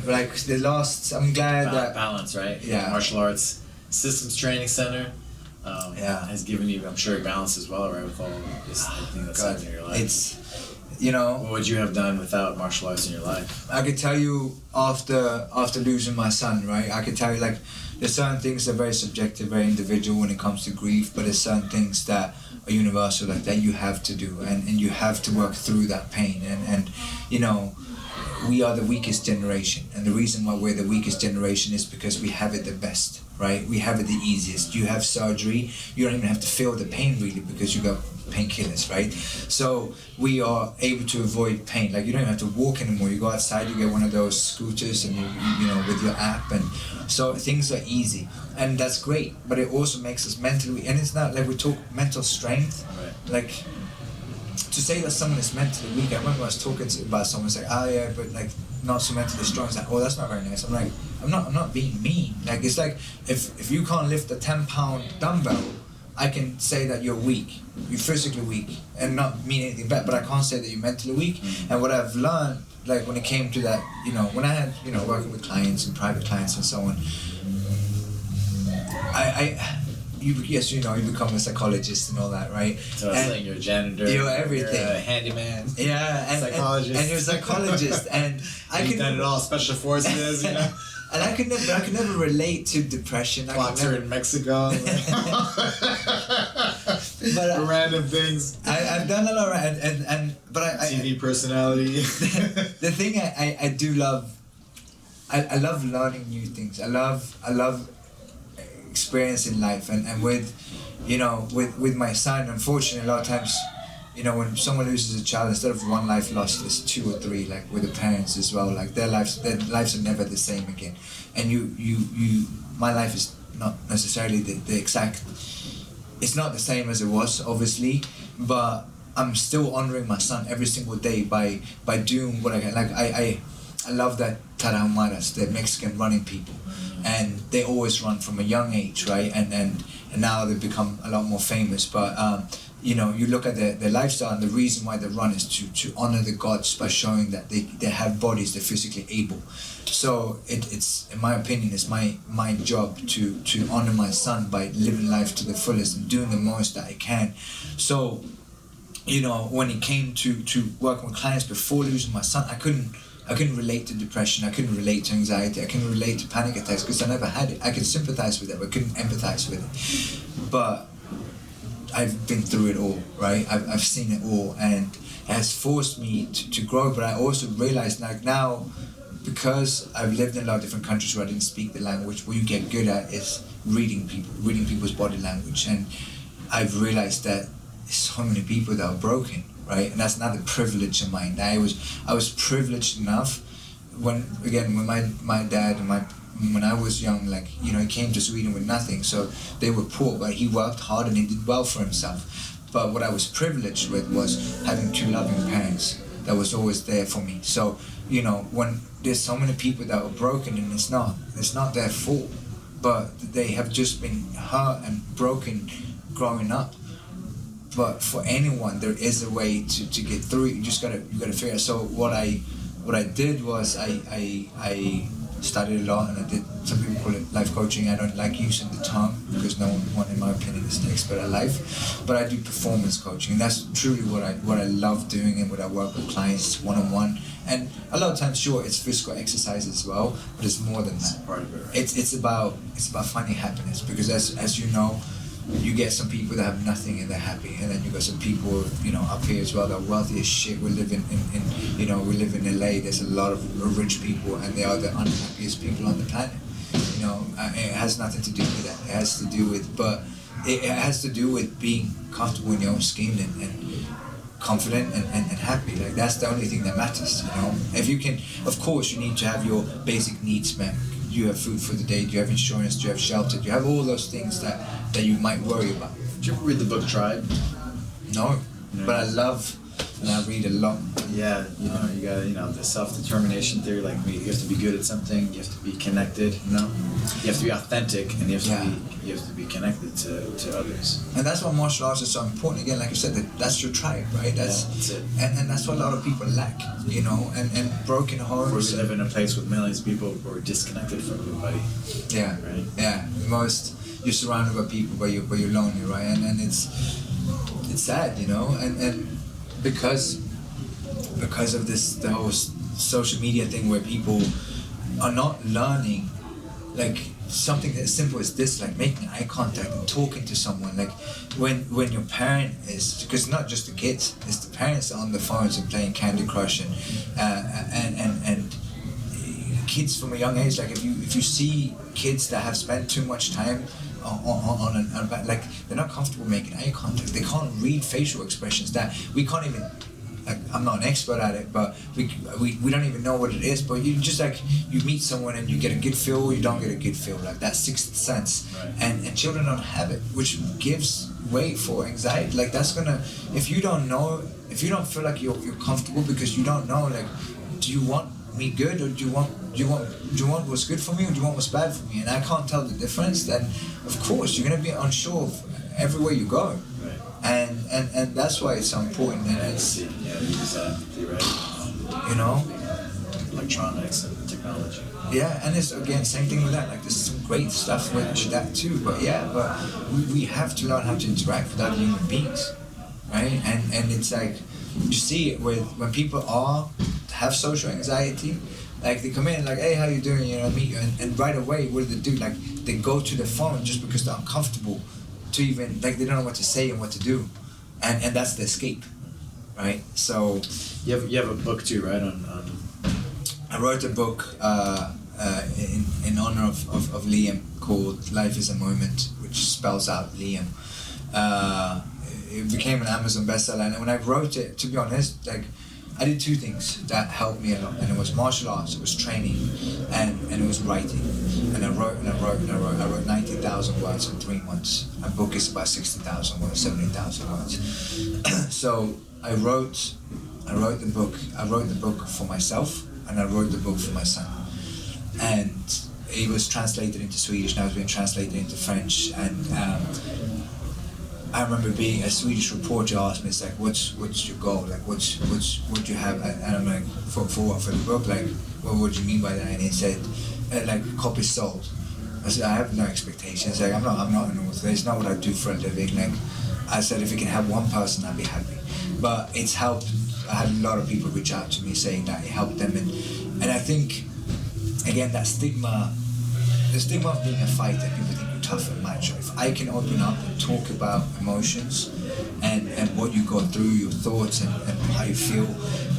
like the last. I'm glad that balance, right? Yeah, martial arts systems training center has given you, I'm sure, balance as well, right? With all this thing that's happening in your life. It's what would you have done without martial arts in your life? I could tell you after losing my son, right? I could tell you, like, there's certain things that are very subjective, very individual when it comes to grief, but there's certain things that are universal, like that you have to do, and you have to work through that pain, and we are the weakest generation, and the reason why we're the weakest generation is because we have it the best, right? We have it the easiest. You have surgery, you don't even have to feel the pain really, because you got painkillers, right? So we are able to avoid pain. Like, you don't even have to walk anymore. You go outside, you get one of those scooters, and you with your app, and so things are easy, and that's great. But it also makes us mentally, and it's not like we talk mental strength, right. Like to say that someone is mentally weak. I remember I was talking about someone saying, oh yeah, but like not so mentally strong. It's like, oh, that's not very nice. I'm like, I'm not being mean. Like, it's like if you can't lift a 10-pound dumbbell, I can say that you're weak, you're physically weak, and not mean anything bad, but I can't say that you're mentally weak. Mm-hmm. And what I've learned, like when it came to that, when I had, working with clients and private clients and so on, you become a psychologist and all that, right? So it's like you're a janitor, you're everything. You're a handyman, psychologist, and you're a psychologist, and You've done it all, special forces, And I could never relate to depression. Boxer in Mexico. But random things. I've done a lot, but TV personality. The thing I do love, I love learning new things. I love experiencing life, and with my son, unfortunately, a lot of times, when someone loses a child, instead of one life lost, there's 2 or 3, like with the parents as well. Like their lives are never the same again. And my life is not necessarily the exact. It's not the same as it was, obviously, but I'm still honoring my son every single day by doing what I can. Like I love that tarahumaras, the Mexican running people, and they always run from a young age, right? And now they've become a lot more famous, but. You look at their lifestyle, and the reason why they run is to honor the gods by showing that they have bodies, they're physically able. So it's, in my opinion, it's my job to honor my son by living life to the fullest and doing the most that I can. So, when it came to working with clients before losing my son, I couldn't relate to depression, I couldn't relate to anxiety, I couldn't relate to panic attacks because I never had it. I could sympathize with it, but I couldn't empathize with it. But I've been through it all, right? I've seen it all, and it has forced me to grow. But I also realized, like now, because I've lived in a lot of different countries where I didn't speak the language, what you get good at is reading people's body language. And I've realized that there's so many people that are broken, right? And that's not a privilege of mine. I was privileged enough when my dad and when I was young, like, you know, he came to Sweden with nothing, so they were poor, but he worked hard and he did well for himself. But what I was privileged with was having two loving parents that was always there for me. So, you know, when there's so many people that are broken, and it's not their fault, but they have just been hurt and broken growing up. But for anyone, there is a way to get through it. You gotta figure. So what I did was I studied a lot, and I did, some people call it life coaching. I don't like using the term because no one in my opinion is an expert at life, but I do performance coaching, and that's truly what I love doing, and what I work with clients one-on-one. And a lot of times, sure, it's physical exercise as well, but it's more than that. Part of it, right? It's about finding happiness, because as you know, you get some people that have nothing and they're happy, and then you got some people, you know, up here as well that are wealthy as shit. We live in you know, we live in LA. There's a lot of rich people, and they are the unhappiest people on the planet. You know, it has nothing to do with that. It has to do with being comfortable in your own skin and confident and happy. Like, that's the only thing that matters. You know, if you can, of course, you need to have your basic needs met. You have food for the day, do you have insurance, do you have shelter, do you have all those things that you might worry about. Did you ever read the book Tribe? No, No. but I love, and I read a lot. Yeah, you know, you got, you know, the self-determination theory, like you have to be good at something, you have to be connected, you know? You have to be authentic, and you have to be connected to others. And that's why martial arts is so important. Again, like I said, that's your tribe, right? That's it. And that's what a lot of people lack, you know, and broken homes. We live in a place with millions of people who are disconnected from everybody. Yeah, right? Yeah. You're surrounded by people, but you're lonely, right? And it's sad, you know, and because of this, the whole social media thing where people are not learning, like, something as simple as this, like making eye contact and talking to someone. Like, when your parent is, because not just the kids, it's the parents on the phones and playing Candy Crush and kids from a young age. Like, if you see kids that have spent too much time on like, they're not comfortable making eye contact. They can't read facial expressions. That we can't even. Like, I'm not an expert at it, but we don't even know what it is. But you just, like, you meet someone and you get a good feel, or you don't get a good feel, like that sixth sense. Right. And children don't have it, which gives way for anxiety. Like, that's gonna, if you don't feel like you're comfortable because you don't know, like, do you want me good, or do you want what's good for me, or do you want what's bad for me? And I can't tell the difference. Then of course you're gonna be unsure of everywhere you go. Right. And that's why it's so important. And it's, exactly right. you know, Electronics and technology. yeah, and it's, again, same thing with that. Like, there's some great stuff with that too. But we have to learn how to interact with other human beings, right? And it's like, you see it with when people have social anxiety. Like, they come in like, hey, how you doing? You know, meet you, and right away, what do they do? Like, they go to the phone just because they're uncomfortable to even, like, they don't know what to say and what to do, and that's the escape, right? So You have a book too, right? On I wrote a book in honor of Liam called Life is a Moment, which spells out Liam. It became an Amazon bestseller, and when I wrote it, to be honest, like, I did two things that helped me a lot, and it was martial arts, it was training, and it was writing. And I wrote 90,000 words in 3 months. A book is about 60,000 words, 70,000 words. So I wrote the book for myself, and I wrote the book for my son. And it was translated into Swedish, now it's been translated into French, and I remember being a Swedish reporter asked me, it's like, what's your goal? Like, what do you have? And I'm like, for what? For the book? Like, what do you mean by that? And he said, like, copies sold. I said, I have no expectations. Like, I'm not an author. It's not what I do for a living. Like, I said, if it can help one person, I'd be happy. But it's helped. I had a lot of people reach out to me saying that it helped them, and I think, again, that stigma, the stigma of being a fighter, people think you tough and macho. If I can open up and talk about emotions and what you go through, your thoughts and how you feel,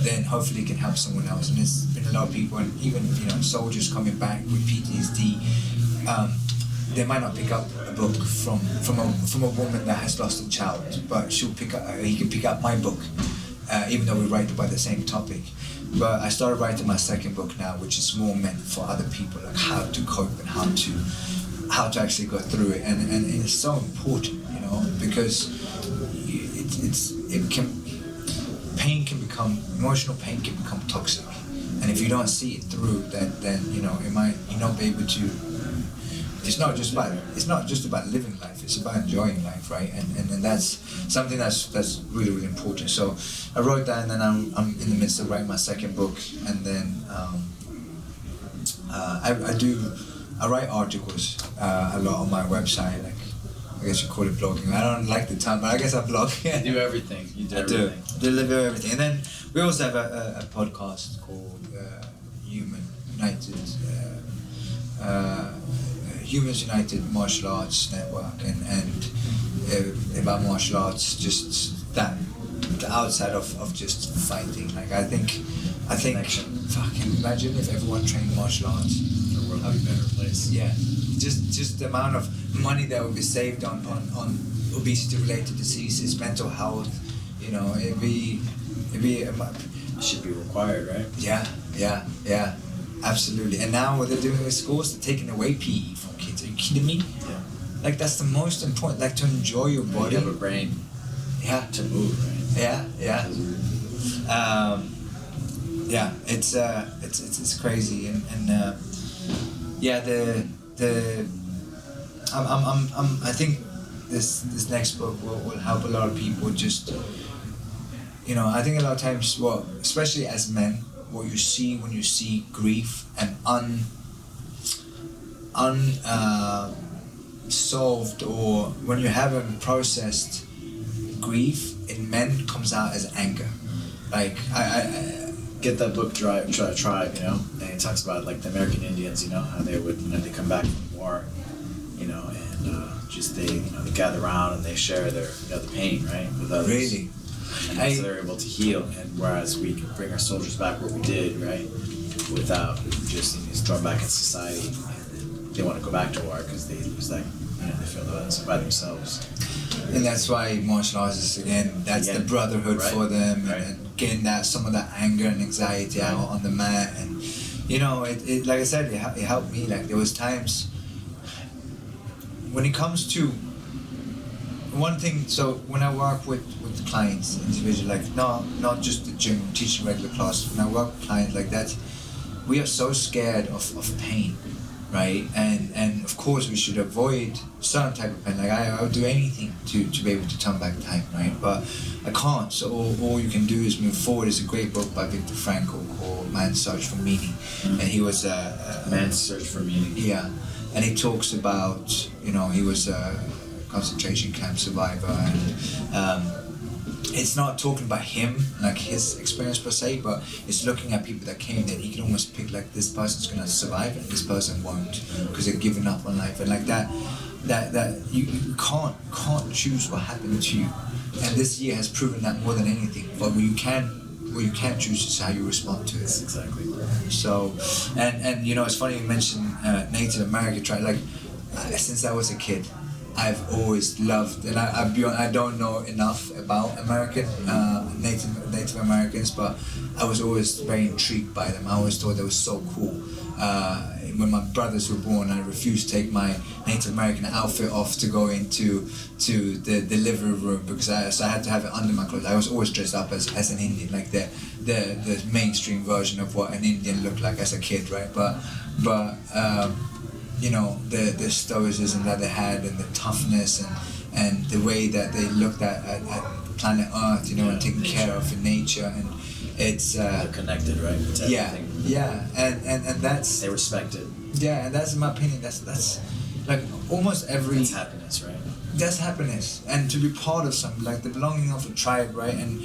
then hopefully it can help someone else. And there's been a lot of people, and even soldiers coming back with PTSD. They might not pick up a book from a woman that has lost a child, but he can pick up my book, even though we write about the same topic. But I started writing my second book now, which is more meant for other people, like how to cope and how to actually go through it, and it's so important, because emotional pain can become toxic, and if you don't see it through, then it might not be able to. It's not just about living life. It's about enjoying life, right? And that's something that's really, really important. So I wrote that, and then I'm in the midst of writing my second book, and then I write articles a lot on my website. Like, I guess you call it blogging. I don't like the term, but I guess I blog. You do everything. You do everything. I deliver everything. And then we also have a podcast called Humans United Martial Arts Network, and about martial arts, just the outside of just fighting. Like I think, fucking imagine if everyone trained martial arts. The world would be a better place. Yeah, just the amount of money that would be saved on obesity-related diseases, mental health. It'd be. It should be required, right? Yeah. Absolutely. And now what they're doing with schools, they're taking away PE from kids. Are you kidding me? Yeah. Like that's the most important. Like to enjoy your body. You have a brain. Yeah. To move, right? Yeah. It's crazy, and I think this next book will help a lot of people. Just I think a lot of times, especially as men, what you see when you see grief and unsolved, or when you haven't processed grief in men, comes out as anger. Like I get that book Tribe, and it talks about like the American Indians, how they would they come back from war, and they gather around and they share their the pain, right, with others. Really. And so they're able to heal, and whereas we can bring our soldiers back what we did, right, without just thrown back in society, and they want to go back to war because they lose that, they feel that by themselves. And that's why martial arts is the brotherhood for them, right. and getting some of that anger and anxiety out on the mat, and it like I said, it helped me. Like there was times when it comes to one thing. So when I work with clients individually, like not just the gym, teaching regular class, when I work with clients like that, we are so scared of pain, right? And of course we should avoid certain type of pain. Like I would do anything to be able to turn back time, right? But I can't. So all you can do is move forward. It's a great book by Viktor Frankl called Man's Search for Meaning, and he was Man's Search for Meaning. Yeah, and he talks about he was a concentration camp survivor, and it's not talking about him, like his experience per se, but it's looking at people that came that he can almost pick, like this person's gonna survive and this person won't, because they're giving up on life, and like that you can't choose what happened to you, and this year has proven that more than anything. But what you can choose is how you respond to it. That's exactly. So, and it's funny you mentioned Native American tribe. Like since I was a kid, I've always loved, and I don't know enough about Native Americans, but I was always very intrigued by them. I always thought they were so cool. When my brothers were born, I refused to take my Native American outfit off to go into the delivery room because I had to have it under my clothes. I was always dressed up as an Indian, like the mainstream version of what an Indian looked like as a kid, right? But the stoicism that they had, and the toughness, and the way that they looked at planet Earth, and taking care of the nature, and it's they're connected, right? It's everything. Yeah, and that's, they respect it. Yeah, and that's, in my opinion, that's like almost every. That's happiness, right? That's happiness, and to be part of something, like the belonging of a tribe, right? And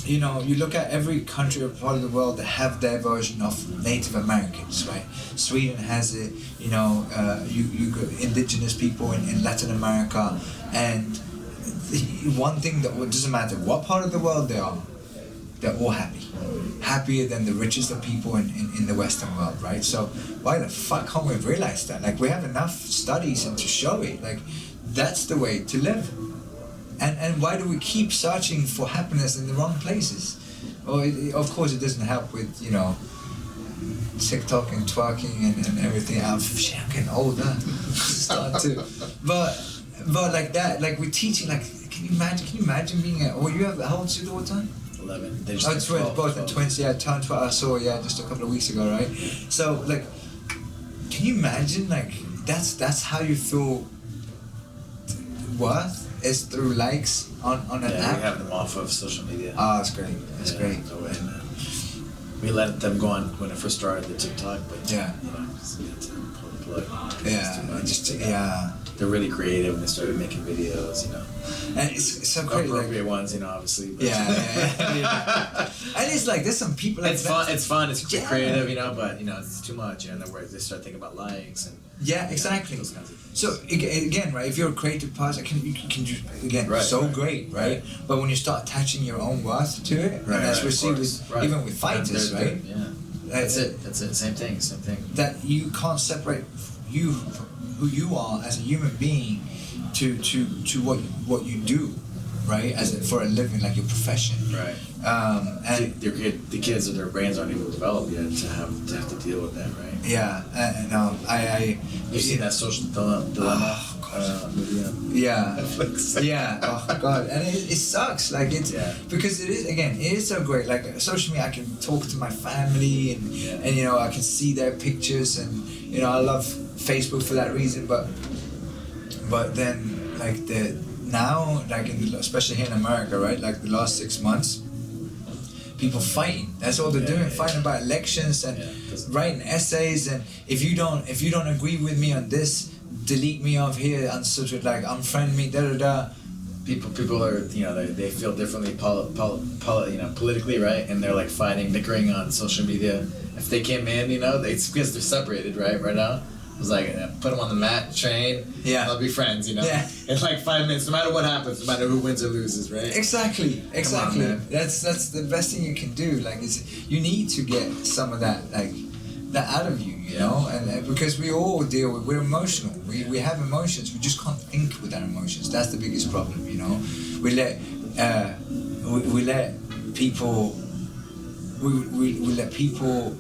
you look at every country or part of the world that have their version of Native Americans, right? Sweden has it, you got indigenous people in Latin America, and one thing that doesn't matter what part of the world they are, they're all happy. Happier than the richest of people in the Western world, right? So why the fuck can't we realize that? Like, we have enough studies and to show it. Like, that's the way to live. And why do we keep searching for happiness in the wrong places? Well, of course it doesn't help with, TikTok and twerking and everything. Shit, I'm getting older. Start to. But like that, like we're teaching, like, can you imagine being how old is your daughter? 11. They just both in twins. Yeah, turned 12. I saw just a couple of weeks ago, right? So like, can you imagine, like, that's how you feel worth is through likes on an app? We have them off of social media. Oh, it's great. It's great. No way, man. We let them go on when it first started the TikTok, but just pull the plug. Yeah. They're really creative when they started making videos, And it's so great. Appropriate ones, obviously. But Yeah. And it's like, there's some people like it's fun. It's fun. It's creative, but it's too much. And then they start thinking about likes and exactly. Those kinds of things. So again, right? If you're a creative person, you can do again great, right? But when you start attaching your own worth to it, and as we see even with fighters, right? Yeah. That's it. Same thing. That you can't separate who you are as a human being to what you do, right? For a living, like your profession, right? And the kids, their brains aren't even developed yet to have to deal with that, right? Yeah, you've seen that social dilemma movie on Netflix. Yeah. Oh god, and it sucks. Like because it is so great. Like social media, I can talk to my family and I can see their pictures, and I love Facebook for that reason. But then like especially here in America, right? Like the last 6 months, people fighting. That's all they're doing, fighting about elections and writing essays. And if you don't agree with me on this, delete me off here, unsubscribe, like unfriend me, People are, they feel differently politically, right? And they're like fighting, bickering on social media. If they came in, it's because they're separated, right now. It was like, put them on the mat, train, they'll be friends, in like 5 minutes, no matter what happens, no matter who wins or loses, right? Exactly. On, that's the best thing you can do. Like, you need to get some of that, like, that out of you, and because we all we're emotional. We have emotions. We just can't think with our emotions. That's the biggest problem, We let people. We let people.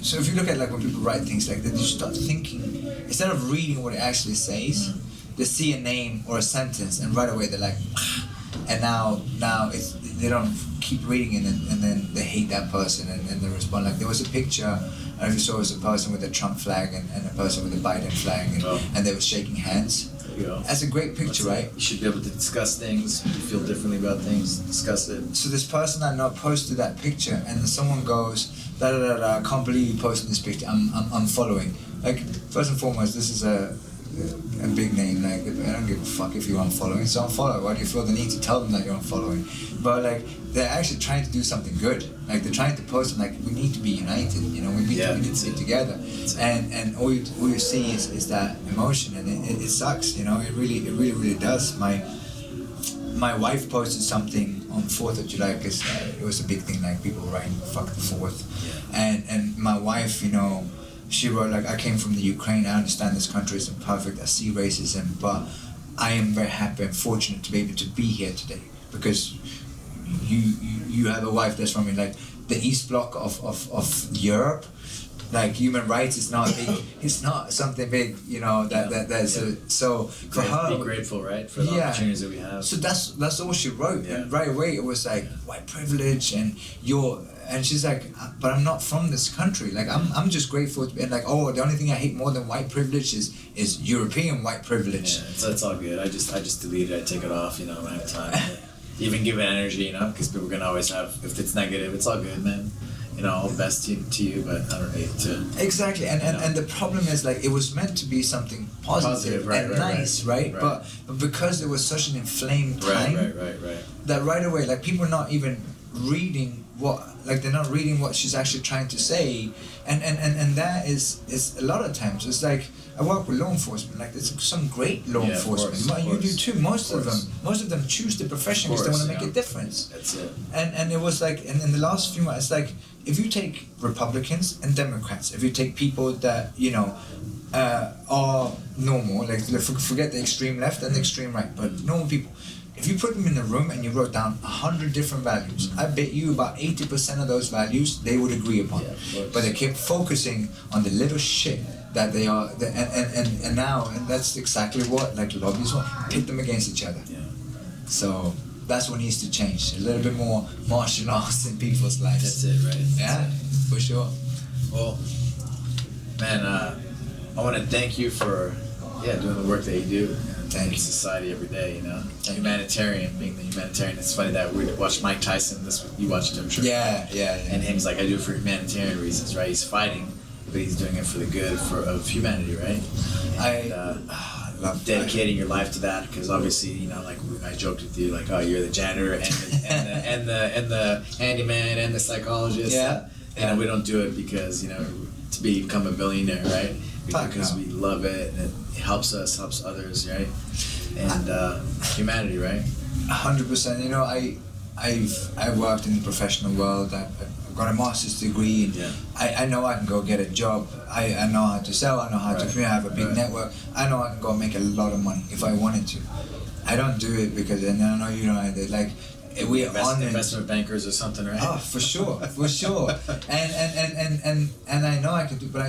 So if you look at like when people write things like that, you start thinking instead of reading what it actually says. They see a name or a sentence and right away they're like, and now they don't keep reading it and then they hate that person and they respond. Like there was a picture, I don't know if you saw, it was a person with a Trump flag and a person with a Biden flag and they were shaking hands. That's a great picture, right? You should be able to discuss things, you feel differently about things, discuss it. So this person I know posted that picture and then someone goes, I can't believe you posted this picture, I'm following. Like, first and foremost, this is a big name. Like, I don't give a fuck if you're unfollowing, so unfollow. Why do you feel the need to tell them that you're unfollowing? But like, they're actually trying to do something good. Like, they're trying to post, like, we need to be united. We need to be together. And all you see is that emotion, and it sucks. It really does. My wife posted something on 4th of July because it was a big thing. Like, people were writing "fuck the 4th," and my wife, she wrote, like, I came from the Ukraine, I understand this country isn't perfect, I see racism, but I am very happy and fortunate to be able to be here today because you have a wife that's from like the East Bloc of Europe. Like, human rights is not big, it's not something big, so for her... Be grateful, right, for the opportunities that we have. So that's all she wrote, and right away it was like, white privilege, and she's like, but I'm not from this country. Like, I'm just grateful to be, and like, the only thing I hate more than white privilege is European white privilege. Yeah, it's all good. I just delete it. I take it off. I don't have time. Even give it energy. Because people can always have, if it's negative, it's all good, man. all the best to you, but I don't need to. Exactly, and the problem is like it was meant to be something positive right, and right, nice, right? But because it was such an inflamed time, right. that right away, like people are not even reading they're not reading what she's actually trying to say, and that is a lot of times it's like I work with law enforcement, like there's some great law enforcement, you do too. Most of them choose the profession because they want to make a difference. That's it. And it was like, and in the last few months, it's like if you take Republicans and Democrats, if you take people that are normal, like forget the extreme left and the extreme right, but normal people. If you put them in a room and you wrote down 100 different values, I bet you about 80% of those values they would agree upon. But they kept focusing on the little shit that they are, and now, and that's exactly what like lobbyists want, pit them against each other. Yeah. So that's what needs to change. A little bit more martial arts in people's lives. That's it, right? Yeah, for sure. Well, man, I want to thank you for doing the work that you do. Thank you. Society every day, Humanitarian, being the humanitarian. It's funny that we watched Mike Tyson this week. You watched him, I'm sure. Yeah. And him's like, I do it for humanitarian reasons, right? He's fighting, but he's doing it for the good of humanity, right? And, I love dedicating your life to that, because obviously, like I joked with you, like, oh, you're the janitor and the handyman and the psychologist. Yeah. And we don't do it because to become a billionaire, right? Because we love it and it helps us, helps others, right? And humanity, right? 100%. I've worked in the professional world. I've got a master's degree. And I know I can go get a job. I know how to sell. I know how to create. I have a big network. I know I can go make a lot of money if I wanted to. I don't do it because, and I know you know either. Like we are investment bankers or something, right? Oh, for sure. And I know I can do, but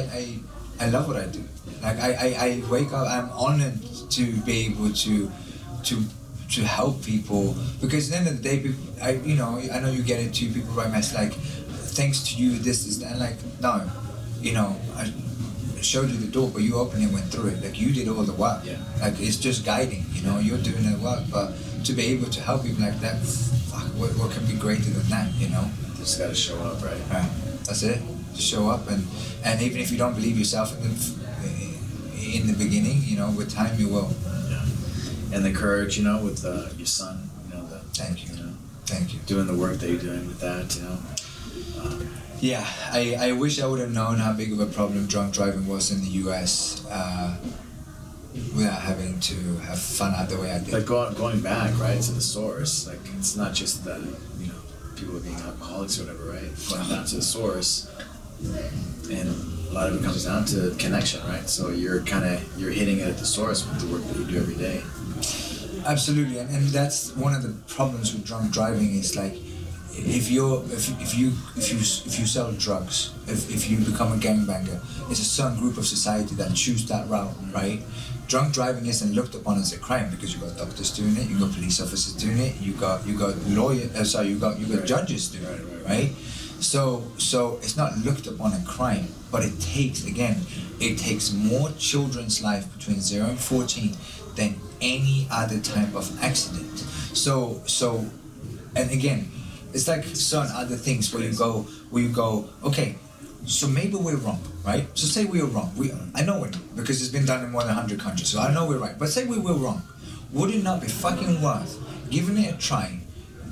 I love what I do. Like I wake up, I'm honored to be able to help people, because at the end of the day, people, I know you get it too. People write messages like, thanks to you, this is that. And like, no, I showed you the door, but you opened it and went through it. Like you did all the work. Yeah. Like it's just guiding. You're doing the work, but to be able to help people like that, what can be greater than that? Just gotta show up, right? Right. That's it. Just show up, and even if you don't believe yourself in the beginning, with time you will. Yeah. And the courage, with your son, Thank you. Thank you. Doing the work that you're doing with that, Yeah, I wish I would have known how big of a problem drunk driving was in the U.S. Without having to have fun out the way I did. But going back, right, to the source, like it's not just that, people being alcoholics or whatever, right? Going down to the source, and a lot of it comes down to connection, right? So you're hitting it at the source with the work that you do every day. Absolutely, and that's one of the problems with drunk driving is like, if you sell drugs, if you become a gangbanger, it's a certain group of society that choose that route, right? Drunk driving isn't looked upon as a crime because you got doctors doing it, you got police officers doing it, you got lawyers, you got judges doing it, right? So it's not looked upon a crime, but it takes more children's life between 0 and 14 than any other type of accident. So and again, it's like certain other things where you go, okay, so maybe we're wrong, right? So say we were wrong. I know we're not, because it's been done in more than 100 countries, so I know we're right. But say we were wrong. Would it not be fucking worth giving it a try?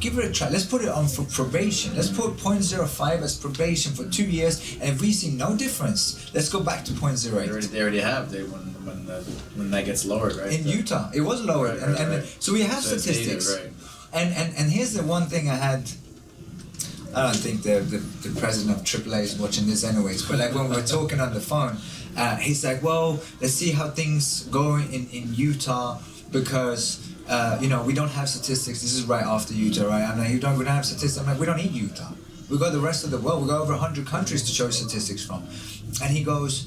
Give it a try. Let's put it on for probation. Let's put 0.05 as probation for 2 years, and if we see no difference, let's go back to 0.08. They already have. When that gets lowered, right? In Utah, it was lowered, and so we have statistics. Data, right. And here's the one thing I had. I don't think the president of AAA is watching this anyways, but like when we were talking on the phone, he's like, well, let's see how things go in Utah, because we don't have statistics. This is right after Utah, right? I'm like, we don't have statistics. I'm like, we don't need Utah. We got the rest of the world. We got over 100 countries to show statistics from. And he goes,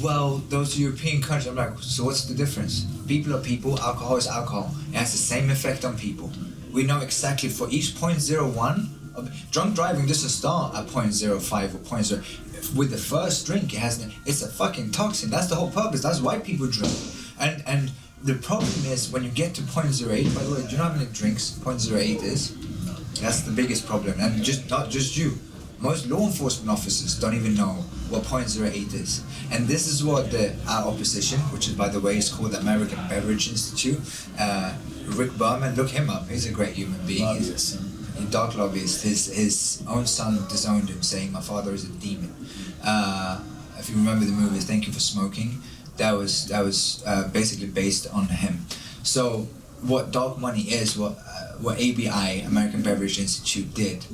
well, those European countries. I'm like, so what's the difference? People are people, alcohol is alcohol. It has the same effect on people. We know exactly for each 0.01, drunk driving doesn't start at 0.05 or 0.0. With the first drink, it's a fucking toxin. That's the whole purpose. That's why people drink. And the problem is when you get to 0.08. By the way, do you know how many drinks 0.08 is? That's the biggest problem, and not just you. most law enforcement officers don't even know what .08 is. And this is what our opposition, which is, by the way, is called the American Beverage Institute, Rick Berman, look him up, he's a great human being. He's a dark lobbyist. His own son disowned him, saying, "My father is a demon." If you remember the movie Thank You for Smoking, that was basically based on him. So what dark money is, what ABI, American Beverage Institute, did,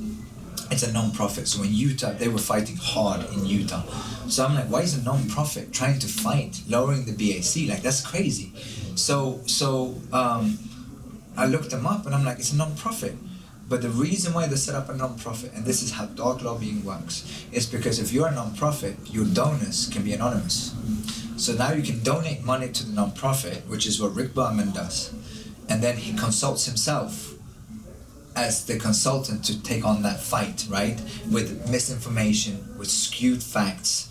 it's a non-profit. So in Utah, they were fighting hard in Utah. So I'm like, why is a non-profit trying to fight lowering the BAC? Like, that's crazy. So I looked them up and I'm like, it's a non-profit. But the reason why they set up a non-profit, and this is how dark lobbying works, is because if you're a non-profit, your donors can be anonymous. So now you can donate money to the non-profit, which is what Rick Berman does, and then he consults himself as the consultant to take on that fight, right? With misinformation, with skewed facts.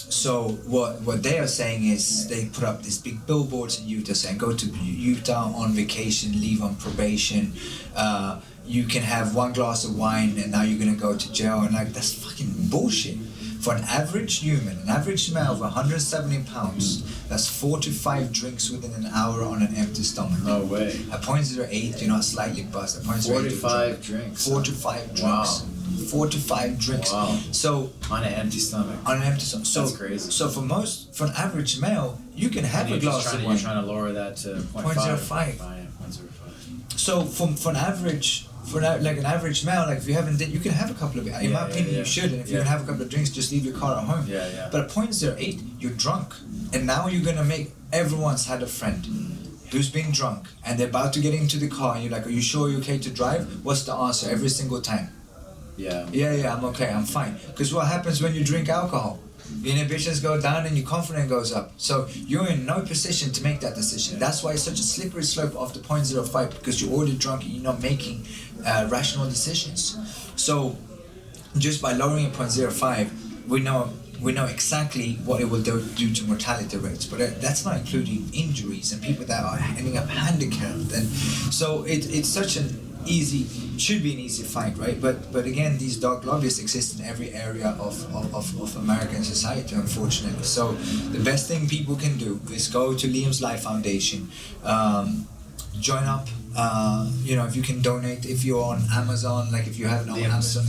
So what they are saying is they put up these big billboards in Utah saying, go to Utah on vacation, leave on probation, you can have one glass of wine and now you're gonna go to jail. And like, that's fucking bullshit. For an average human, an average male of 170 pounds, that's 4 to 5 drinks within an hour on an empty stomach. No way. At .08, you're not slightly buzzed. At .08, 4 to 5 drinks. 4 to 5 drinks. Wow. 4 to 5 drinks. Wow. So on an empty stomach. On an empty stomach. So, that's crazy. So for an average male, you can have a glass of wine. You're trying to lower that to 0.05. 0.05. So for an average. For an average male, like if you haven't, you can have a couple of. In my opinion, you should. And if you can have a couple of drinks, just leave your car at home. But at .08, you're drunk, and now you're gonna make. Everyone's had a friend who's been drunk, and they're about to get into the car, and you're like, "Are you sure you're okay to drive?" What's the answer every single time? Yeah, I'm okay, I'm fine. Because what happens when you drink alcohol? Your inhibitions go down and your confidence goes up. So you're in no position to make that decision. That's why it's such a slippery slope after .05, because you're already drunk and you're not making rational decisions. So just by lowering it 0.05, we know exactly what it will do to mortality rates, but that's not including injuries and people that are ending up handicapped. And so it's such an should be an easy fight, right? But again, these dark lobbyists exist in every area of American society, unfortunately. So the best thing people can do is go to Liam's Life Foundation, join up. If you can donate, if you're on Amazon, like if you have an Amazon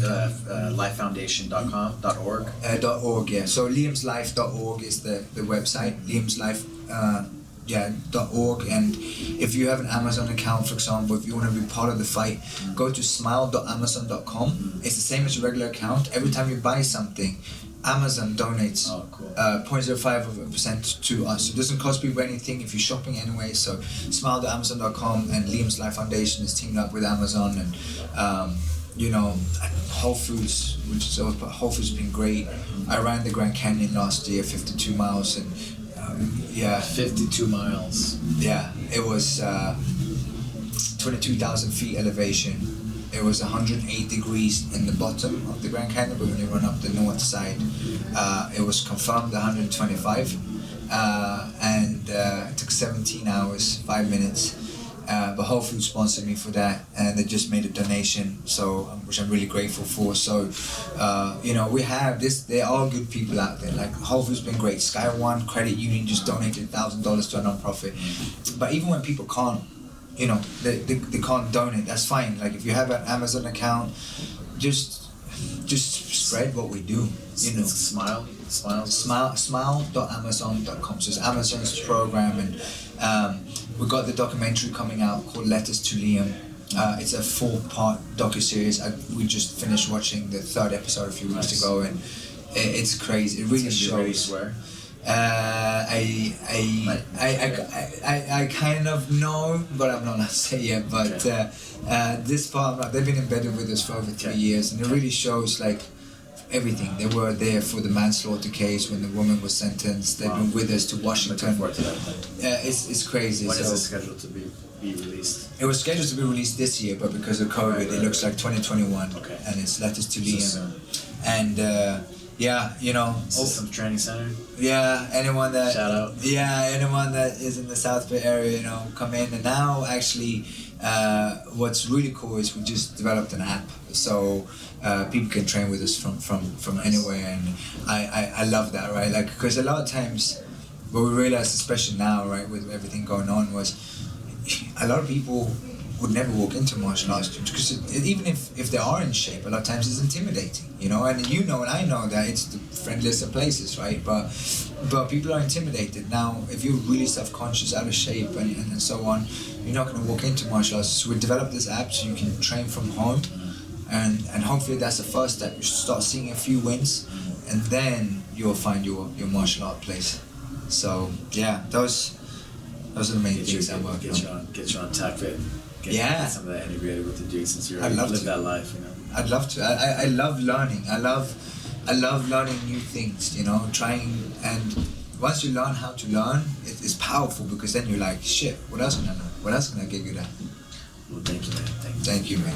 lifefoundation.org. .org, yeah. So liamslife.org is the website. Liam's Life. .org, and if you have an Amazon account, for example, if you want to be part of the fight, go to smile.amazon.com. It's the same as a regular account. Every time you buy something, Amazon donates 0.05% to us. So it doesn't cost people anything if you're shopping anyway. So smile.amazon.com, and Liam's Life Foundation is teamed up with Amazon, and Whole Foods, Whole Foods has been great. I ran the Grand Canyon last year, 52 miles, and 52 miles. Yeah, it was 22,000 feet elevation. It was 108 degrees in the bottom of the Grand Canyon, but when you run up the north side, it was confirmed 125, and it took 17 hours, 5 minutes. But Whole Foods sponsored me for that, and they just made a donation, which I'm really grateful for. So, we have this. There are good people out there. Like Whole Foods has been great. Sky One Credit Union just donated $1,000 to a non-profit. But even when people can't, they can't donate, that's fine. Like if you have an Amazon account, just spread what we do. Smile.amazon.com. So it's Amazon's program, and we got the documentary coming out called Letters to Liam. It's a 4-part docuseries. We just finished watching the 3rd episode a few weeks ago, and it's crazy. It really shows. I kind of know, but I'm not allowed to say yet. But this part, they've been embedded with us for over 3 years, and it really shows like everything. They were there for the manslaughter case when the woman was sentenced. They've been with us to Washington. It's crazy. When is it scheduled to be released? It was scheduled to be released this year, but because of COVID, it looks like 2021. And it's Letters to Liam. And yeah, you know, Systems Training Center. yeah, anyone that Shout out. yeah, anyone that is in the South Bay area, you know, come in. And now actually, what's really cool is we just developed an app, so people can train with us from anywhere, and I love that, right? Like, because a lot of times, what we realized, especially now, right, with everything going on, was a lot of people would never walk into martial arts because even if they are in shape, a lot of times it's intimidating, you know. And you know, and I know that it's the friendliest of places, right? But people are intimidated now. If you're really self-conscious, out of shape, and so on, you're not going to walk into martial arts. So we developed this app so you can train from home, and hopefully that's the first step. You should start seeing a few wins, and then you'll find your martial art place. So yeah, those are the main things I'm working on. Get you on TACFIT. Yeah. Get some of that integrated with the jiu since you're I'd love live to. that life, you know. I'd love to. I love learning. I love learning new things, you know, trying. And once you learn how to learn, it's powerful, because then you're like, shit, what else can I learn? What else can I get good at? Well, thank you, man. Thank you, man.